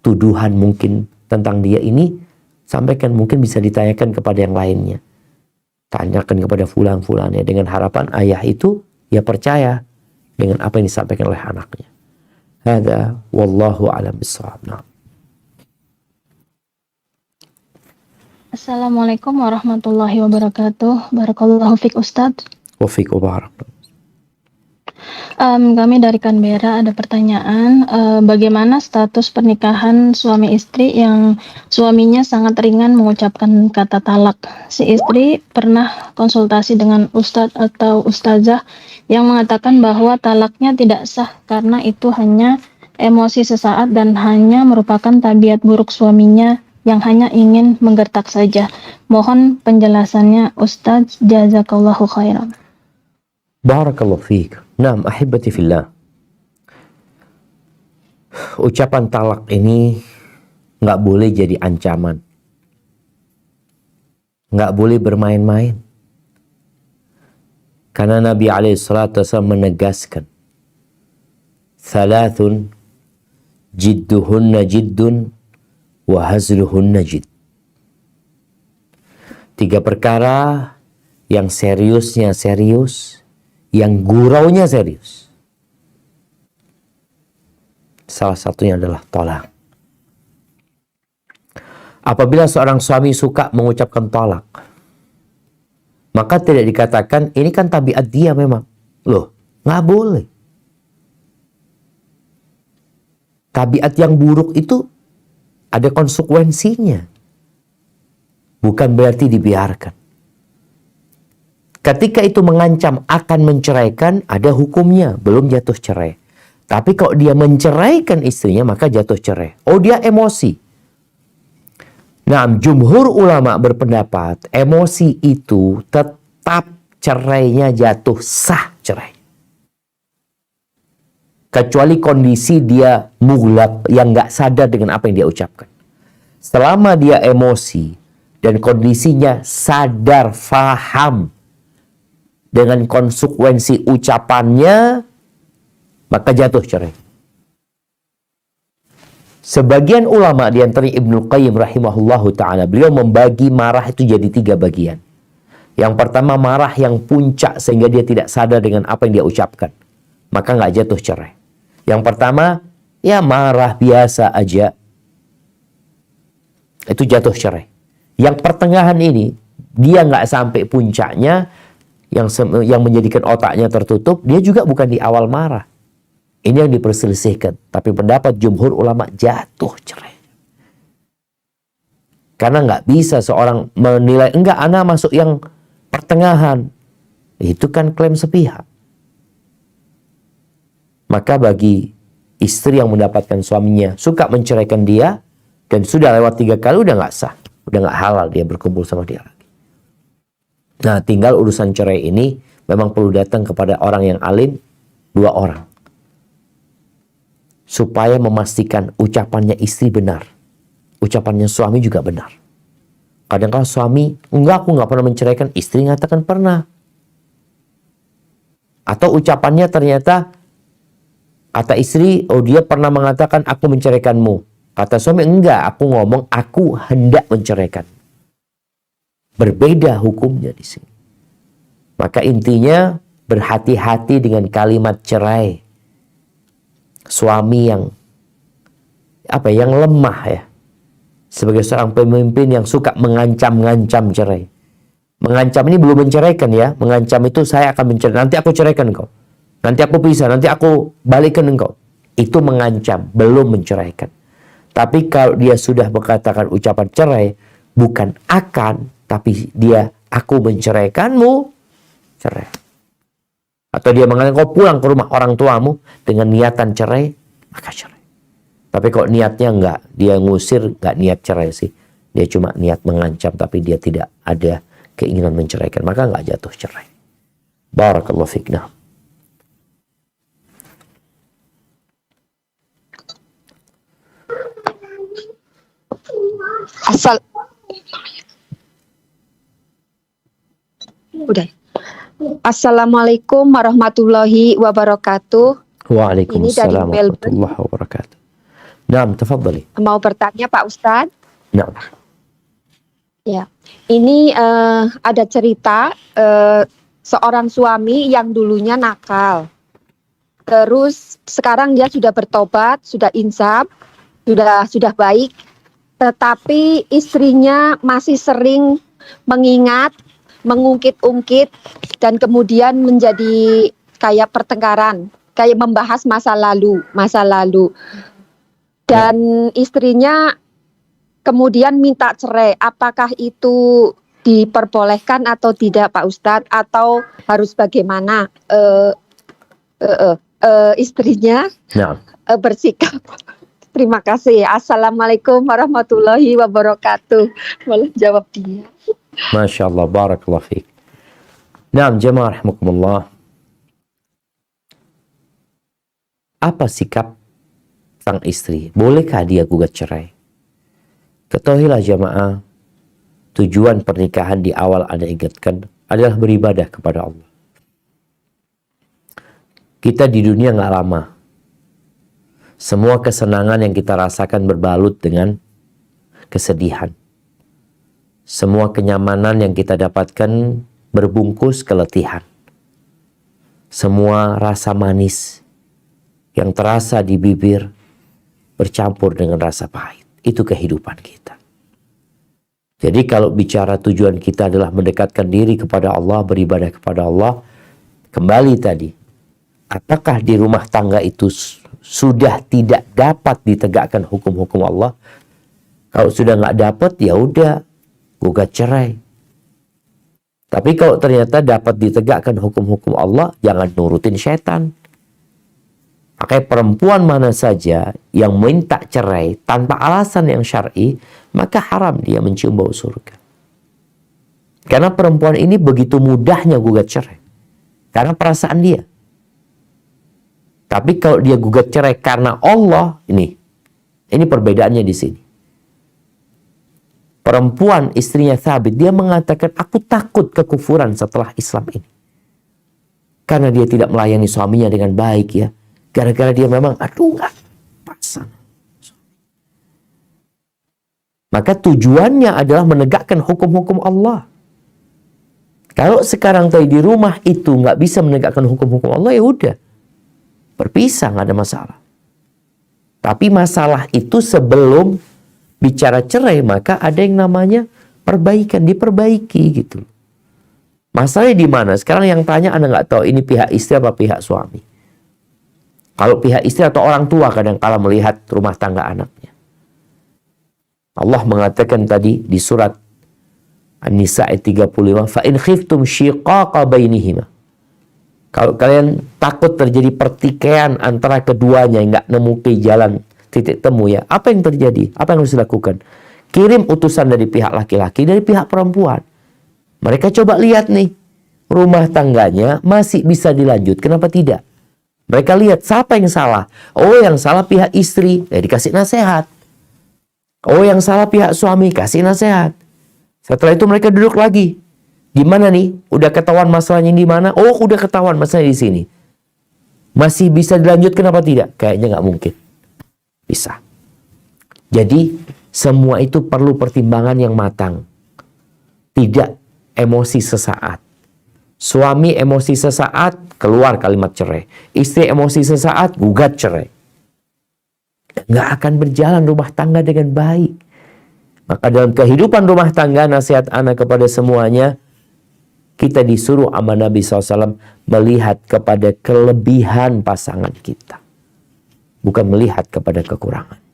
tuduhan mungkin tentang dia ini, sampaikan, mungkin bisa ditanyakan kepada yang lainnya. Tanyakan kepada fulan-fulan ya, dengan harapan ayah itu ya percaya dengan apa yang disampaikan oleh anaknya. Hada wallahu a'lam bishawab. Nah. Assalamualaikum warahmatullahi wabarakatuh. Barakallahu fiik Ustadz. Wa fiik wa barak. Kami dari Canberra ada pertanyaan, bagaimana status pernikahan suami istri yang suaminya sangat ringan mengucapkan kata talak? Si istri pernah konsultasi dengan ustadz atau ustazah yang mengatakan bahwa talaknya tidak sah karena itu hanya emosi sesaat dan hanya merupakan tabiat buruk suaminya yang hanya ingin menggertak saja. Mohon penjelasannya Ustadz, jazakallahu khairan. Barakallahu fiik. Naam, ahibati fillah. Ucapan talak ini nggak boleh jadi ancaman. Nggak boleh bermain-main. Karena Nabi SAW menegaskan, Thalathun jidduhunna jiddun wa hazluhunna jidd. 3 perkara yang seriusnya serius, yang guraunya serius. Salah satunya adalah tolak. Apabila seorang suami suka mengucapkan tolak, maka tidak dikatakan ini kan tabiat dia memang. Loh, nggak boleh. Tabiat yang buruk itu ada konsekuensinya. Bukan berarti dibiarkan. Ketika itu mengancam akan menceraikan, ada hukumnya, belum jatuh cerai. Tapi kalau dia menceraikan istrinya, maka jatuh cerai. Oh, dia emosi. Nah, jumhur ulama berpendapat, emosi itu tetap cerainya jatuh sah cerai. Kecuali kondisi dia mughlaq, yang nggak sadar dengan apa yang dia ucapkan. Selama dia emosi dan kondisinya sadar, faham dengan konsekuensi ucapannya, maka jatuh cerai. Sebagian ulama di antara Ibnu Qayyim rahimahullahu ta'ala, beliau membagi marah itu jadi 3 bagian. Yang pertama, marah yang puncak sehingga dia tidak sadar dengan apa yang dia ucapkan, maka nggak jatuh cerai. Yang pertama, ya marah biasa aja, itu jatuh cerai. Yang pertengahan ini, dia nggak sampai puncaknya, yang menjadikan otaknya tertutup, dia juga bukan di awal marah. Ini yang diperselisihkan. Tapi pendapat jumhur ulama jatuh cerai. Karena nggak bisa seorang menilai, enggak, ana masuk yang pertengahan. Itu kan klaim sepihak. Maka bagi istri yang mendapatkan suaminya suka menceraikan dia, dan sudah lewat 3 kali, udah nggak sah. Udah nggak halal dia berkumpul sama dia lagi. Nah, tinggal urusan cerai ini memang perlu datang kepada orang yang alim, 2 orang. Supaya memastikan ucapannya istri benar. Ucapannya suami juga benar. Kadang-kadang suami, enggak, aku nggak pernah menceraikan. Istri mengatakan pernah. Atau ucapannya ternyata, kata istri, oh dia pernah mengatakan aku menceraikanmu. Kata suami, enggak, aku ngomong aku hendak menceraikan. Berbeda hukumnya di sini. Maka intinya berhati-hati dengan kalimat cerai. Suami yang lemah ya. Sebagai seorang pemimpin yang suka mengancam-ngancam cerai. Mengancam ini belum menceraikan ya. Mengancam itu saya akan mencerai. Nanti aku ceraikan engkau. Nanti aku pisah. Nanti aku balikan engkau. Itu mengancam, belum menceraikan. Tapi kalau dia sudah mengatakan ucapan cerai, bukan akan, tapi dia aku menceraikanmu, cerai. Atau dia mengatakan kau pulang ke rumah orang tuamu dengan niatan cerai, maka cerai. Tapi kalau niatnya enggak, dia ngusir, enggak niat cerai sih. Dia cuma niat mengancam, tapi dia tidak ada keinginan menceraikan, maka enggak jatuh cerai. Barakallahu fikna. Assalamualaikum warahmatullahi wabarakatuh. Waalaikumsalam Ini dari Melbourne. warahmatullahi wabarakatuh. Naam, tafadhali. Mau bertanya Pak Ustadz? Naam. Ya, ini ada cerita seorang suami yang dulunya nakal. Terus sekarang dia sudah bertobat, sudah insaf, sudah baik. Tetapi istrinya masih sering mengingat, mengungkit-ungkit, dan kemudian menjadi kayak pertengkaran, kayak membahas masa lalu. Dan istrinya kemudian minta cerai. Apakah itu diperbolehkan atau tidak Pak Ustadz? Atau harus bagaimana istrinya Naam. bersikap? Terima kasih. Assalamualaikum warahmatullahi wabarakatuh. Boleh jawab dia. Masya Allah, barakallah fiik. Naam, jemaah rahimakumullah. Apa sikap sang istri? Bolehkah dia gugat cerai? Ketahuilah jemaah, tujuan pernikahan di awal Anda ingatkan adalah beribadah kepada Allah. Kita di dunia nggak lama. Semua kesenangan yang kita rasakan berbalut dengan kesedihan. Semua kenyamanan yang kita dapatkan berbungkus keletihan. Semua rasa manis yang terasa di bibir bercampur dengan rasa pahit. Itu kehidupan kita. Jadi kalau bicara tujuan kita adalah mendekatkan diri kepada Allah, beribadah kepada Allah, kembali tadi, apakah di rumah tangga itu sudah tidak dapat ditegakkan hukum-hukum Allah? Kalau sudah nggak dapat, ya udah, gugat cerai. Tapi kalau ternyata dapat ditegakkan hukum-hukum Allah, jangan nurutin setan. Pakai perempuan mana saja yang minta cerai tanpa alasan yang syar'i, maka haram dia mencium bau surga. Karena perempuan ini begitu mudahnya gugat cerai. Karena perasaan dia. Tapi kalau dia gugat cerai karena Allah, ini perbedaannya di sini. Perempuan istrinya Thabit, dia mengatakan, aku takut kekufuran setelah Islam ini. Karena dia tidak melayani suaminya dengan baik ya. Gara-gara dia memang, nggak pasang. Maka tujuannya adalah menegakkan hukum-hukum Allah. Kalau sekarang tadi di rumah itu nggak bisa menegakkan hukum-hukum Allah, ya udah. Berpisah, nggak ada masalah. Tapi masalah itu sebelum bicara cerai, maka ada yang namanya perbaikan, diperbaiki gitu. Masalahnya di mana? Sekarang yang tanya Anda nggak tahu ini pihak istri apa pihak suami. Kalau pihak istri atau orang tua kadang-kala melihat rumah tangga anaknya. Allah mengatakan tadi di surat An-Nisa ayat 35, fa in khiftum syiqaqa bainihima. Kalau kalian takut terjadi pertikaian antara keduanya, nggak nemu ke jalan titik temu ya, apa yang terjadi? Apa yang harus dilakukan? Kirim utusan dari pihak laki-laki, dari pihak perempuan. Mereka coba lihat nih, rumah tangganya masih bisa dilanjut, kenapa tidak? Mereka lihat siapa yang salah. Oh, yang salah pihak istri, ya dikasih nasihat. Oh, yang salah pihak suami, kasih nasihat. Setelah itu mereka duduk lagi. Di mana nih? Udah ketahuan masalahnya di mana? Oh, udah ketahuan masalahnya di sini. Masih bisa dilanjutkan apa tidak? Kayaknya nggak mungkin. Bisa. Jadi, semua itu perlu pertimbangan yang matang. Tidak emosi sesaat. Suami emosi sesaat, keluar kalimat cerai. Istri emosi sesaat, gugat cerai. Nggak akan berjalan rumah tangga dengan baik. Maka dalam kehidupan rumah tangga, nasihat anak kepada semuanya, kita disuruh sama Nabi SAW melihat kepada kelebihan pasangan kita. Bukan melihat kepada kekurangan.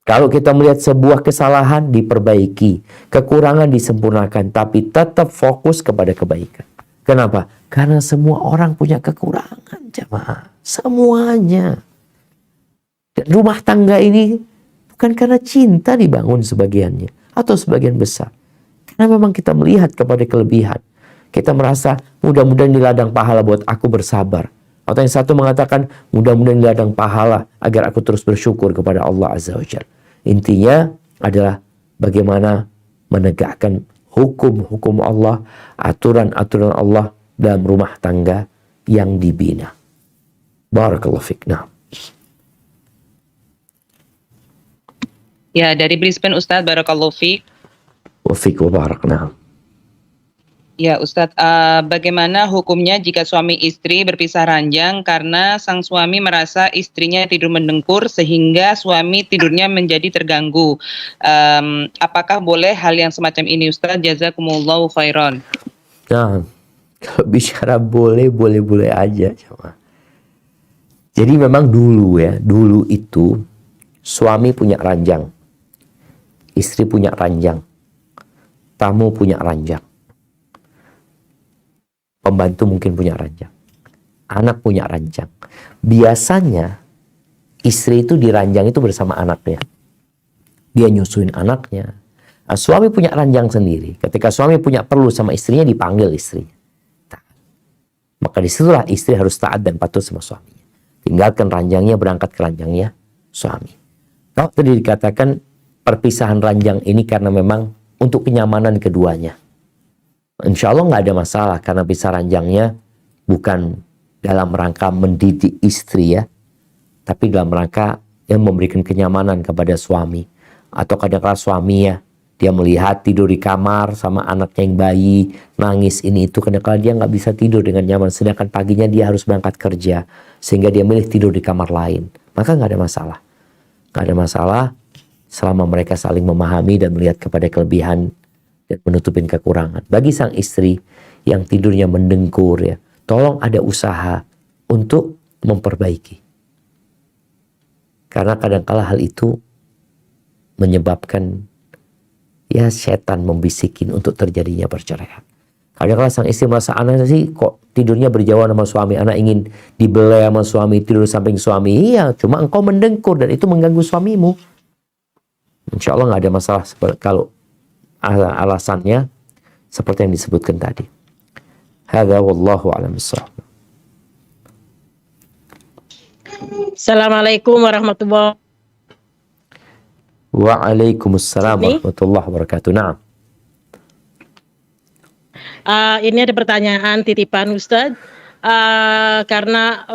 Kalau kita melihat sebuah kesalahan, diperbaiki. Kekurangan disempurnakan. Tapi tetap fokus kepada kebaikan. Kenapa? Karena semua orang punya kekurangan, jemaah. Semuanya. Dan rumah tangga ini bukan karena cinta dibangun sebagiannya. Atau sebagian besar. Karena memang kita melihat kepada kelebihan. Kita merasa mudah-mudahan di ladang pahala buat aku bersabar. Atau yang satu mengatakan mudah-mudahan di ladang pahala agar aku terus bersyukur kepada Allah Azza wa Jalla. Intinya adalah bagaimana menegakkan hukum-hukum Allah, aturan-aturan Allah dalam rumah tangga yang dibina. Barakallahu fiik. Nah. Ya, dari Brisbane Ustadz, Barakallahu Fiik. Wa fiik wa barak. Nah. Ya Ustadz, bagaimana hukumnya jika suami istri berpisah ranjang karena sang suami merasa istrinya tidur mendengkur sehingga suami tidurnya menjadi terganggu? Apakah boleh hal yang semacam ini Ustadz? Jazakumullahu khairan. Nah, kalau bicara boleh aja, jemaah. Jadi memang dulu itu suami punya ranjang, istri punya ranjang, tamu punya ranjang, pembantu mungkin punya ranjang, anak punya ranjang. Biasanya istri itu di ranjang itu bersama anaknya. Dia nyusuin anaknya. Nah, suami punya ranjang sendiri. Ketika suami punya perlu sama istrinya, dipanggil istrinya. Maka disitulah istri harus taat dan patuh sama suaminya. Tinggalkan ranjangnya, berangkat ke ranjangnya suami. Kalau tadi dikatakan perpisahan ranjang ini karena memang untuk kenyamanan keduanya. Insya Allah nggak ada masalah karena pisah ranjangnya bukan dalam rangka mendidik istri ya, tapi dalam rangka yang memberikan kenyamanan kepada suami. Atau kadang-kadang suami ya, dia melihat tidur di kamar sama anaknya yang bayi, nangis ini itu, kadang-kadang dia nggak bisa tidur dengan nyaman, sedangkan paginya dia harus berangkat kerja, sehingga dia milih tidur di kamar lain. Maka nggak ada masalah. Nggak ada masalah selama mereka saling memahami dan melihat kepada kelebihan dan menutupin kekurangan. Bagi sang istri yang tidurnya mendengkur ya, tolong ada usaha untuk memperbaiki. Karena kadang-kala hal itu menyebabkan ya setan membisikin untuk terjadinya perceraian. Kadang-kala sang istri merasa, anak sih kok tidurnya berjauhan sama suami, anak ingin dibelai sama suami, tidur samping suami. Iya, cuma engkau mendengkur dan itu mengganggu suamimu. Insya Allah nggak ada masalah kalau alasannya seperti yang disebutkan tadi. Hadza wallahu a'lam bissawab. Assalamualaikum warahmatullahi wabarakatuh. Waalaikumsalam warahmatullahi wabarakatuh. Naam. Ini ada pertanyaan titipan Ustadz. Karena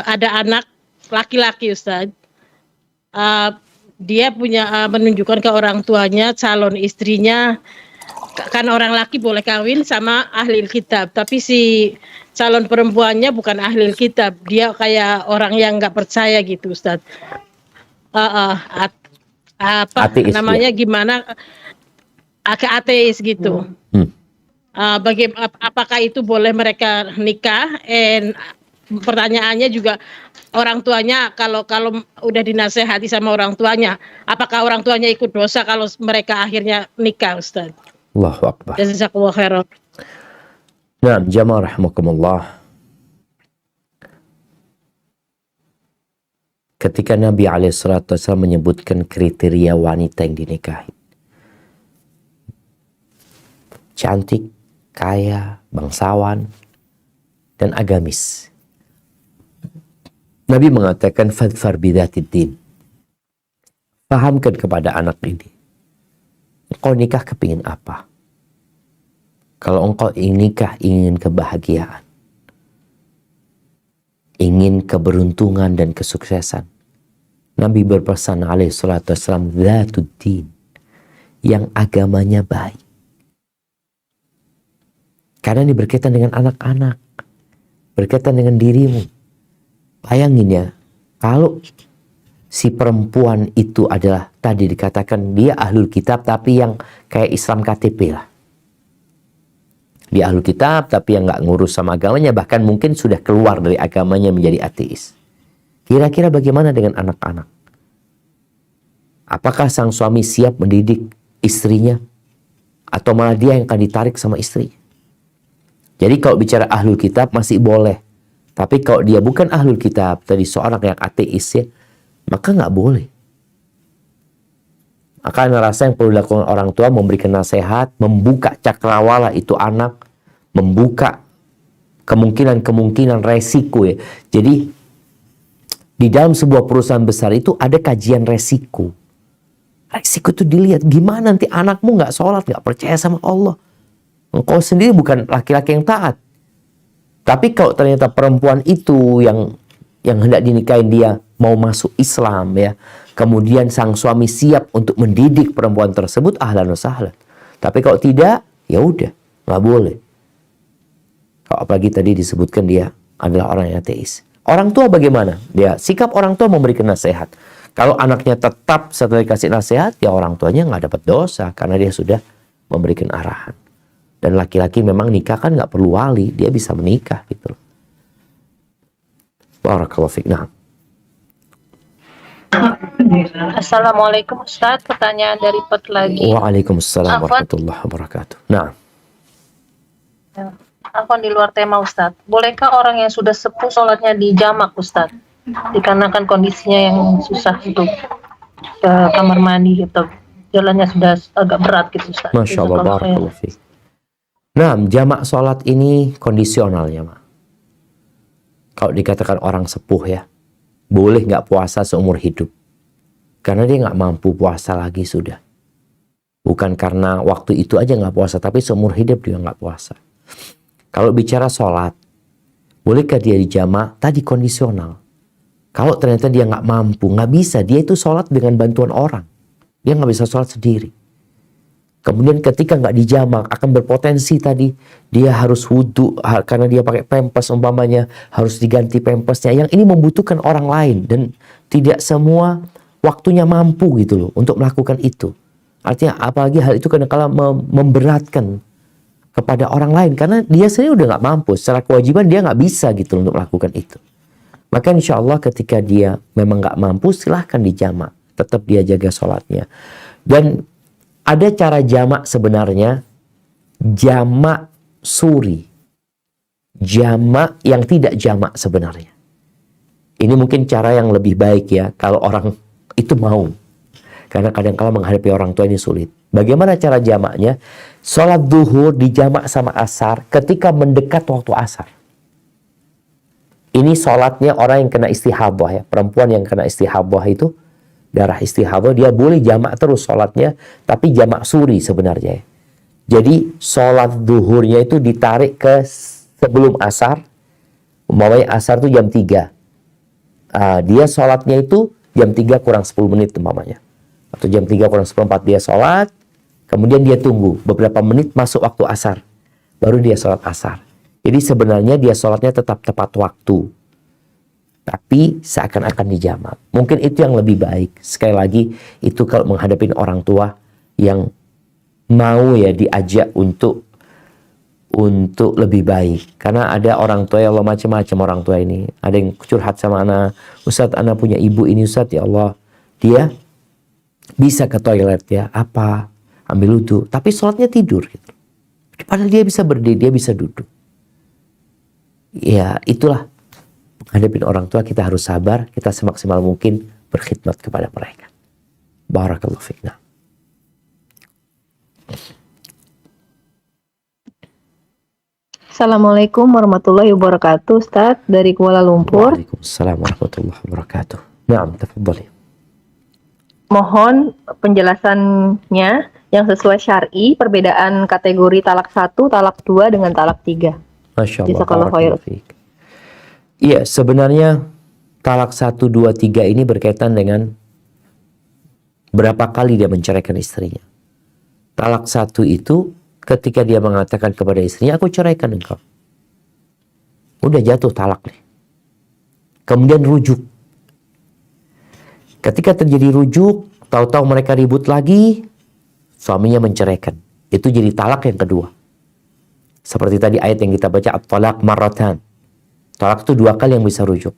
ada anak laki-laki Ustadz. Dia punya menunjukkan ke orang tuanya calon istrinya, kan orang laki boleh kawin sama ahli kitab, tapi si calon perempuannya bukan ahli kitab, dia kayak orang yang nggak percaya gitu Ustadz. Ateis, namanya ya. Gimana ateis gitu. Apakah itu boleh mereka nikah? Pertanyaannya juga orang tuanya kalau udah dinasehati sama orang tuanya, apakah orang tuanya ikut dosa kalau mereka akhirnya nikah Ustaz? Allahu Akbar. Jazakallahu khairan. Nah, jamaah rahimakumullah. Ketika Nabi SAW menyebutkan kriteria wanita yang dinikahi. Cantik, kaya, bangsawan, dan agamis. Nabi mengatakan, fadfar bidatid din. Fahamkan kepada anak ini. Engkau nikah kepingin apa? Kalau engkau nikah ingin kebahagiaan, ingin keberuntungan dan kesuksesan, Nabi berpesan alaihi salatu wassalam, dzatuddin, yang agamanya baik. Karena ini berkaitan dengan anak-anak, berkaitan dengan dirimu. Bayangin ya, kalau si perempuan itu adalah tadi dikatakan dia ahlul kitab tapi yang kayak Islam KTP lah. Dia ahlul kitab tapi yang nggak ngurus sama agamanya, bahkan mungkin sudah keluar dari agamanya menjadi ateis. Kira-kira bagaimana dengan anak-anak? Apakah sang suami siap mendidik istrinya? Atau malah dia yang akan ditarik sama istri? Jadi kalau bicara ahlul kitab masih boleh. Tapi kalau dia bukan ahlul kitab, tadi seorang yang ateis ya, maka nggak boleh. Maka rasa yang perlu dilakukan orang tua memberikan nasihat, membuka cakrawala itu anak, membuka kemungkinan resiko ya. Jadi di dalam sebuah perusahaan besar itu ada kajian resiko. Resiko itu dilihat gimana nanti anakmu nggak sholat, nggak percaya sama Allah. Engkau sendiri bukan laki-laki yang taat. Tapi kalau ternyata perempuan itu yang hendak dinikahin dia mau masuk Islam ya, kemudian sang suami siap untuk mendidik perempuan tersebut, ahlan wa sahlan. Tapi kalau tidak, ya udah, nggak boleh. Kalau apalagi tadi disebutkan dia adalah orang yang ateis. Orang tua bagaimana? Dia sikap orang tua memberikan nasihat. Kalau anaknya tetap setelah dikasih nasihat, ya orang tuanya nggak dapat dosa karena dia sudah memberikan arahan. Dan laki-laki memang nikah kan nggak perlu wali, dia bisa menikah gitu loh. Barakallahu fiik. Nah. Assalamualaikum Ustaz, pertanyaan dari Pot lagi. Waalaikumsalam Afwan. warahmatullahi wabarakatuh. Nah. Afwan, di luar tema Ustaz. Bolehkah orang yang sudah sepuh sholatnya di jamak Ustaz? Dikarenakan kondisinya yang susah untuk ke kamar mandi gitu. Jalannya sudah agak berat gitu Ustaz. Masya Allah, barakallahu fiik. Nah, jamak sholat ini kondisional ya, Ma. Kalau dikatakan orang sepuh ya, boleh nggak puasa seumur hidup. Karena dia nggak mampu puasa lagi sudah. Bukan karena waktu itu aja nggak puasa, tapi seumur hidup dia nggak puasa. Kalau bicara sholat, bolehkah dia dijamak? Tadi kondisional. Kalau ternyata dia nggak mampu, nggak bisa, dia itu sholat dengan bantuan orang. Dia nggak bisa sholat sendiri. Kemudian ketika nggak dijamak, akan berpotensi tadi dia harus wudhu karena dia pakai pempes umpamanya, harus diganti pempesnya. Yang ini membutuhkan orang lain dan tidak semua waktunya mampu gitu loh untuk melakukan itu. Artinya apalagi hal itu kadang-kala memberatkan kepada orang lain karena dia sendiri udah nggak mampu, secara kewajiban dia nggak bisa gitu untuk melakukan itu. Maka insya Allah ketika dia memang nggak mampu, silahkan dijamak, tetap dia jaga sholatnya. Dan ada cara jamak sebenarnya, jamak suri, jamak yang tidak jamak sebenarnya. Ini mungkin cara yang lebih baik ya kalau orang itu mau. Karena kadang-kala menghadapi orang tua ini sulit. Bagaimana cara jamaknya? Sholat duhur dijamak sama asar ketika mendekat waktu asar. Ini sholatnya orang yang kena istihadah ya. Perempuan yang kena istihadah itu, darah istihadah, dia boleh jamak terus sholatnya, tapi jamak suri sebenarnya. Jadi sholat duhurnya itu ditarik ke sebelum asar. Umpamanya asar itu jam 3. Dia sholatnya itu jam 3 kurang 10 menit umpamanya. Atau jam 3 kurang 14 dia sholat, kemudian dia tunggu beberapa menit masuk waktu asar. Baru dia sholat asar. Jadi sebenarnya dia sholatnya tetap tepat waktu. Tapi seakan-akan dijamak. Mungkin itu yang lebih baik. Sekali lagi, itu kalau menghadapi orang tua yang mau ya diajak untuk lebih baik. Karena ada orang tua, ya Allah, macam-macam orang tua ini. Ada yang curhat sama anak, Ustadz, anak punya ibu ini, Ustadz, ya Allah, dia bisa ke toilet ya, ambil wudhu, tapi sholatnya tidur gitu. Padahal dia bisa berdiri, dia bisa duduk. Ya itulah, menghadapi orang tua kita harus sabar, kita semaksimal mungkin berkhidmat kepada mereka. Barakallahu fiik. Assalamualaikum warahmatullahi wabarakatuh, Ustadz dari Kuala Lumpur. Waalaikumsalam warahmatullahi wabarakatuh. Naam, tafadhali. Mohon penjelasannya yang sesuai syar'i, perbedaan kategori talak 1, talak 2 dengan talak 3. Masya Allah. Barakallahu fiik. Iya, sebenarnya talak 1, 2, 3 ini berkaitan dengan berapa kali dia menceraikan istrinya. Talak 1 itu ketika dia mengatakan kepada istrinya, aku ceraikan engkau. Udah jatuh talak nih. Kemudian rujuk. Ketika terjadi rujuk, tahu-tahu mereka ribut lagi, suaminya menceraikan. Itu jadi talak yang kedua. Seperti tadi ayat yang kita baca, at-talaq marratan. Talak itu 2 kali yang bisa rujuk.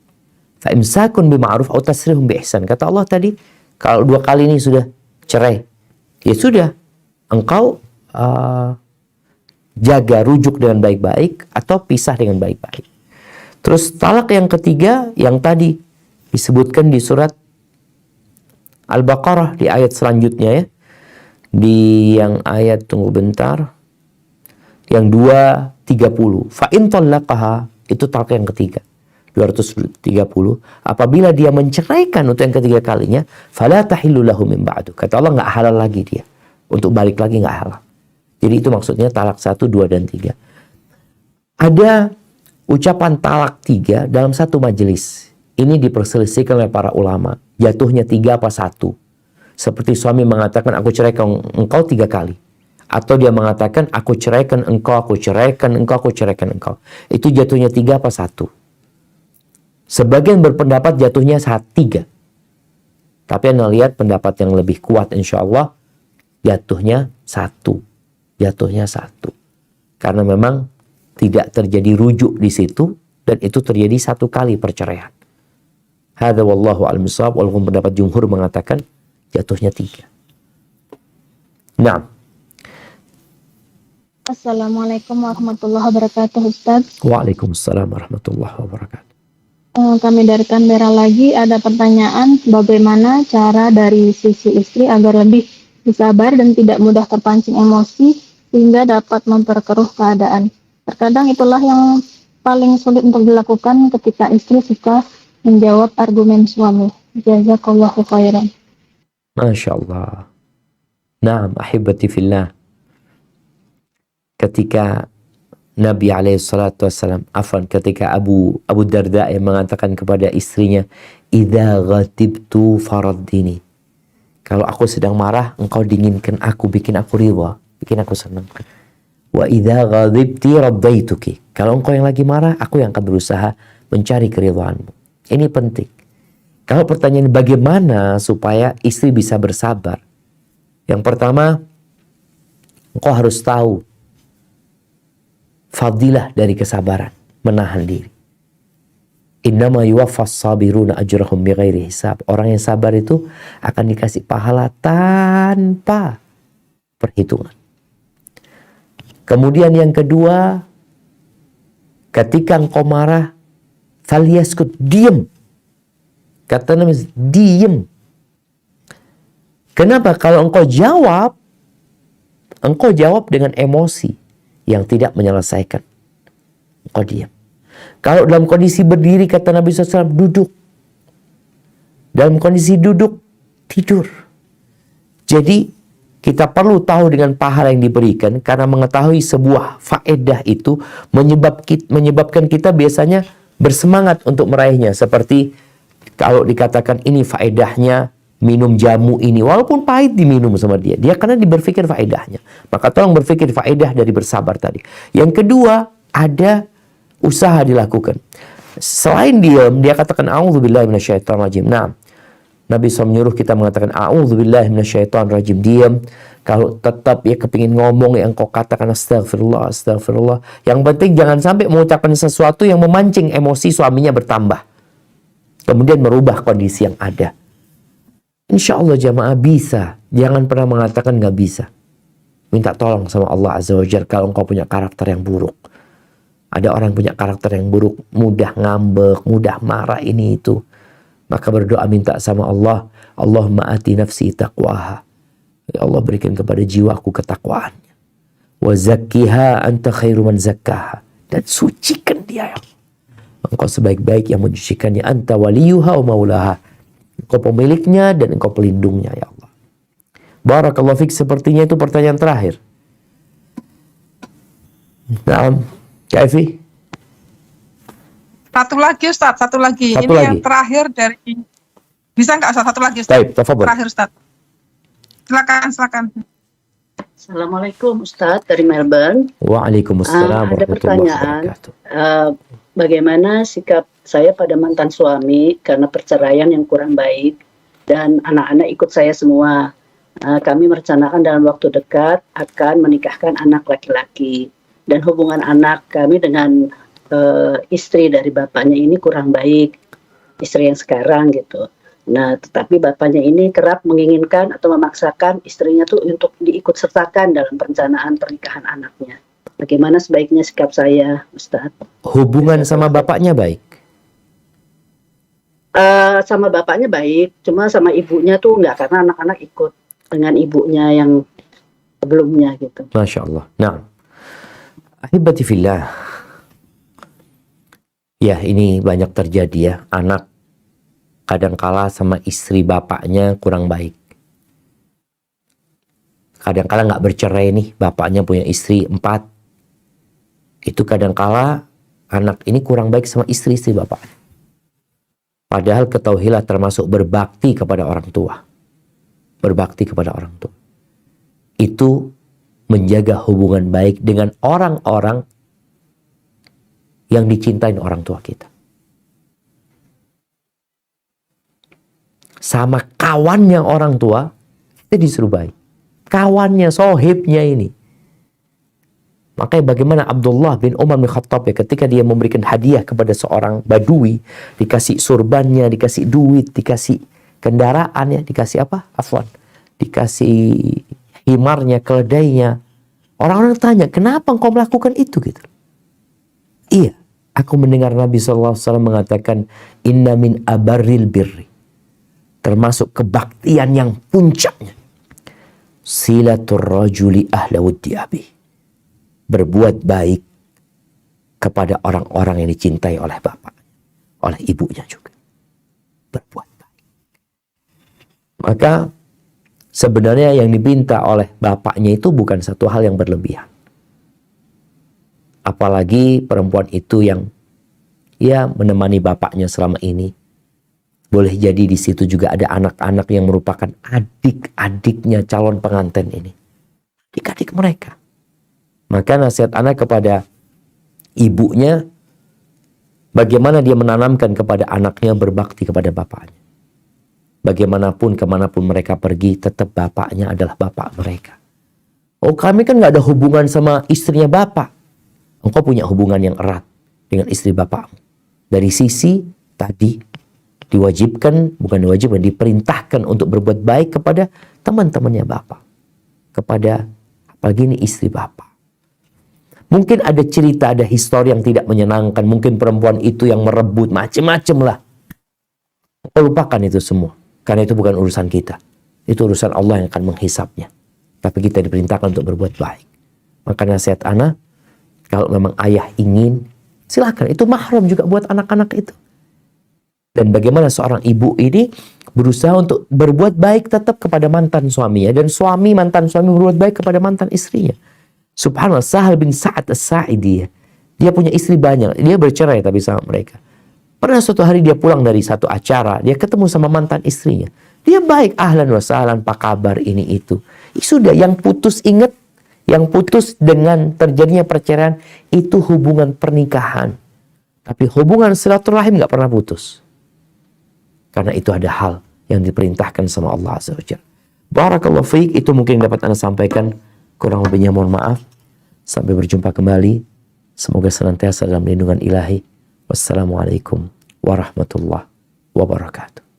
Fa imsakun bima'ruf aw tasrihum bi ihsan. Kata Allah tadi, kalau 2 kali ini sudah cerai, ya sudah, engkau jaga, rujuk dengan baik-baik atau pisah dengan baik-baik. Terus talak yang ketiga yang tadi disebutkan di surat Al-Baqarah di ayat selanjutnya ya. Di yang ayat, tunggu bentar, yang 230. Fa in talaqaha, itu talak yang ketiga. 230. Apabila dia menceraikan untuk yang ketiga kalinya, fala tahillu lahu min ba'du. Kata Allah, enggak halal lagi dia. Untuk balik lagi enggak halal. Jadi itu maksudnya talak 1, 2, dan 3. Ada ucapan talak 3 dalam satu majelis. Ini diperselisihkan oleh para ulama. Jatuhnya 3 apa 1. Seperti suami mengatakan, aku ceraikan engkau 3 kali. Atau dia mengatakan, aku ceraikan engkau, aku ceraikan engkau, aku ceraikan engkau. Itu jatuhnya 3 apa 1. Sebagian berpendapat jatuhnya 3. Tapi Anda lihat pendapat yang lebih kuat insya Allah, jatuhnya 1. Jatuhnya 1. Karena memang tidak terjadi rujuk di situ, dan itu terjadi 1 kali perceraian. Hadza wallahu a'lam bishawab, walaupun pendapat jumhur mengatakan jatuhnya 3. Nah. Assalamualaikum warahmatullahi wabarakatuh, Ustaz. Waalaikumsalam warahmatullahi wabarakatuh. Kami dari Canberra lagi, ada pertanyaan bagaimana cara dari sisi istri agar lebih bersabar dan tidak mudah terpancing emosi sehingga dapat memperkeruh keadaan. Terkadang itulah yang paling sulit untuk dilakukan ketika istri suka menjawab argumen suami. Jazakallahu khairan. Masya Allah. Naam, ahibati fillah. Ketika Nabi SAW, ketika Abu Darda yang mengatakan kepada istrinya, "Idza ghatibtu faraddini." Kalau aku sedang marah, engkau dinginkan aku, bikin aku ridha, bikin aku senang. Wa idza ghadibti raddaituki. Kalau engkau yang lagi marah, aku yang akan berusaha mencari keridhaanmu. Ini penting. Kalau pertanyaan bagaimana supaya istri bisa bersabar? Yang pertama, engkau harus tahu fadilah dari kesabaran, menahan diri. Innama yuwaffas sabiruna ajrahum bighairi hisab. Orang yang sabar itu akan dikasih pahala tanpa perhitungan. Kemudian yang kedua, ketika engkau marah, falyaskut, diam. Kata Nabi, diam. Kenapa? Kalau engkau jawab dengan emosi yang tidak menyelesaikan. Engkau diam. Kalau dalam kondisi berdiri, kata Nabi SAW, duduk. Dalam kondisi duduk, tidur. Jadi, kita perlu tahu dengan pahala yang diberikan, karena mengetahui sebuah faedah itu menyebabkan kita biasanya bersemangat untuk meraihnya. Seperti kalau dikatakan ini faedahnya minum jamu ini, walaupun pahit diminum sama dia karena berpikir faedahnya. Maka tolong berpikir faedah dari bersabar tadi. Yang kedua, ada usaha dilakukan. Selain diam, dia katakan a'udzubillahi minasyaitonirrajim. Nah, Nabi SAW menyuruh kita mengatakan a'udzubillahi minasyaitonirrajim, diam. Kalau tetap ya kepingin ngomong, yang kau katakan astagfirullah, astagfirullah. Yang penting jangan sampai mengucapkan sesuatu yang memancing emosi suaminya bertambah, kemudian merubah kondisi yang ada. Insya Allah jamaah bisa. Jangan pernah mengatakan nggak bisa. Minta tolong sama Allah Azza wa Jalla kalau engkau punya karakter yang buruk. Ada orang punya karakter yang buruk, mudah ngambek, mudah marah, ini itu. Maka berdoa minta sama Allah, Allahumma ati nafsi taqwaha. Ya Allah, berikan kepada jiwaku ketakwaannya. Wa zakkiha anta khairu man zakkaha. Dan sucikan dia. Engkau sebaik-baik yang mensucikannya. Anta waliyuha wa maulaha. Engkau pemiliknya dan engkau pelindungnya, ya Allah. Barakallahu fik, sepertinya itu pertanyaan terakhir. Nah, Kak Evi. Satu lagi Ustaz, satu lagi. Satu ini lagi. Yang terakhir dari, bisa nggak Ustaz, satu lagi Ustaz? Baik, tafadhol. Terakhir Ustaz. Silakan. Assalamualaikum Ustaz dari Melbourne. Waalaikumsalam Ada warahmatullahi pertanyaan, wabarakatuh. bagaimana sikap saya pada mantan suami karena perceraian yang kurang baik, dan anak-anak ikut saya semua. Kami merencanakan dalam waktu dekat akan menikahkan anak laki-laki, dan hubungan anak kami dengan istri dari bapaknya ini kurang baik, istri yang sekarang gitu. Nah, tetapi bapaknya ini kerap menginginkan atau memaksakan istrinya tuh untuk diikut sertakan dalam perencanaan pernikahan anaknya. Bagaimana sebaiknya sikap saya, Ustadz? Hubungan sama bapaknya baik? Sama bapaknya baik, cuma sama ibunya tuh enggak, karena anak-anak ikut dengan ibunya yang sebelumnya gitu. Masya Allah. Nah, ahibati fillah. Ya, ini banyak terjadi ya. Anak kadangkala sama istri bapaknya kurang baik. Kadangkala nggak bercerai nih, bapaknya punya istri 4. Itu kadangkala anak ini kurang baik sama istri-istri bapaknya. Padahal ketahuilah termasuk berbakti kepada orang tua. Berbakti kepada orang tua. Itu menjaga hubungan baik dengan orang-orang yang dicintain orang tua kita. Sama kawannya orang tua, kita disuruh baik. Kawannya, sohibnya ini. Makanya bagaimana Abdullah bin Umar bin Khattab ya, ketika dia memberikan hadiah kepada seorang badui, dikasih surbannya, dikasih duit, dikasih kendaraan ya, dikasih apa? Afwan. Dikasih himarnya, keledainya. Orang-orang tanya, kenapa engkau melakukan itu gitu? Iya, aku mendengar Nabi SAW mengatakan, inna min abarril birri. Termasuk kebaktian yang puncaknya. Silatur rajuli ahla wuddi abih. Berbuat baik kepada orang-orang yang dicintai oleh bapak, oleh ibunya juga. Berbuat baik. Maka sebenarnya yang diminta oleh bapaknya itu bukan satu hal yang berlebihan. Apalagi perempuan itu yang ya menemani bapaknya selama ini. Boleh jadi di situ juga ada anak-anak yang merupakan adik-adiknya calon pengantin ini. Adik-adik mereka. Maka nasihat anak kepada ibunya, bagaimana dia menanamkan kepada anaknya berbakti kepada bapaknya. Bagaimanapun, kemanapun mereka pergi, tetap bapaknya adalah bapak mereka. Oh, kami kan gak ada hubungan sama istrinya bapak. Engkau punya hubungan yang erat dengan istri bapakmu. Dari sisi tadi, diwajibkan, bukan diwajibkan, diperintahkan untuk berbuat baik kepada teman-temannya bapak. Kepada, apalagi ini istri bapak. Mungkin ada cerita, ada histori yang tidak menyenangkan. Mungkin perempuan itu yang merebut, macam-macam lah. Lupakan itu semua. Karena itu bukan urusan kita. Itu urusan Allah yang akan menghisapnya. Tapi kita diperintahkan untuk berbuat baik. Maka nasihat anak, kalau memang ayah ingin, silakan. Itu mahram juga buat anak-anak itu. Dan bagaimana seorang ibu ini berusaha untuk berbuat baik tetap kepada mantan suaminya. Dan mantan suami berbuat baik kepada mantan istrinya. Subhanallah, Sahal bin Sa'ad As-Sa'idi. Dia punya istri banyak. Dia bercerai tapi sama mereka. Pernah suatu hari dia pulang dari satu acara. Dia ketemu sama mantan istrinya. Dia baik, ahlan wa sahlan, apa kabar ini itu. Sudah, yang putus ingat. Yang putus dengan terjadinya perceraian. Itu hubungan pernikahan. Tapi hubungan silaturahim gak pernah putus. Karena itu ada hal yang diperintahkan sama Allah Azza wa Jalla. Barakallahu fiik, itu mungkin dapat Anda sampaikan. Kurang lebihnya mohon maaf. Sampai berjumpa kembali. Semoga senantiasa dalam lindungan ilahi. Wassalamualaikum warahmatullahi wabarakatuh.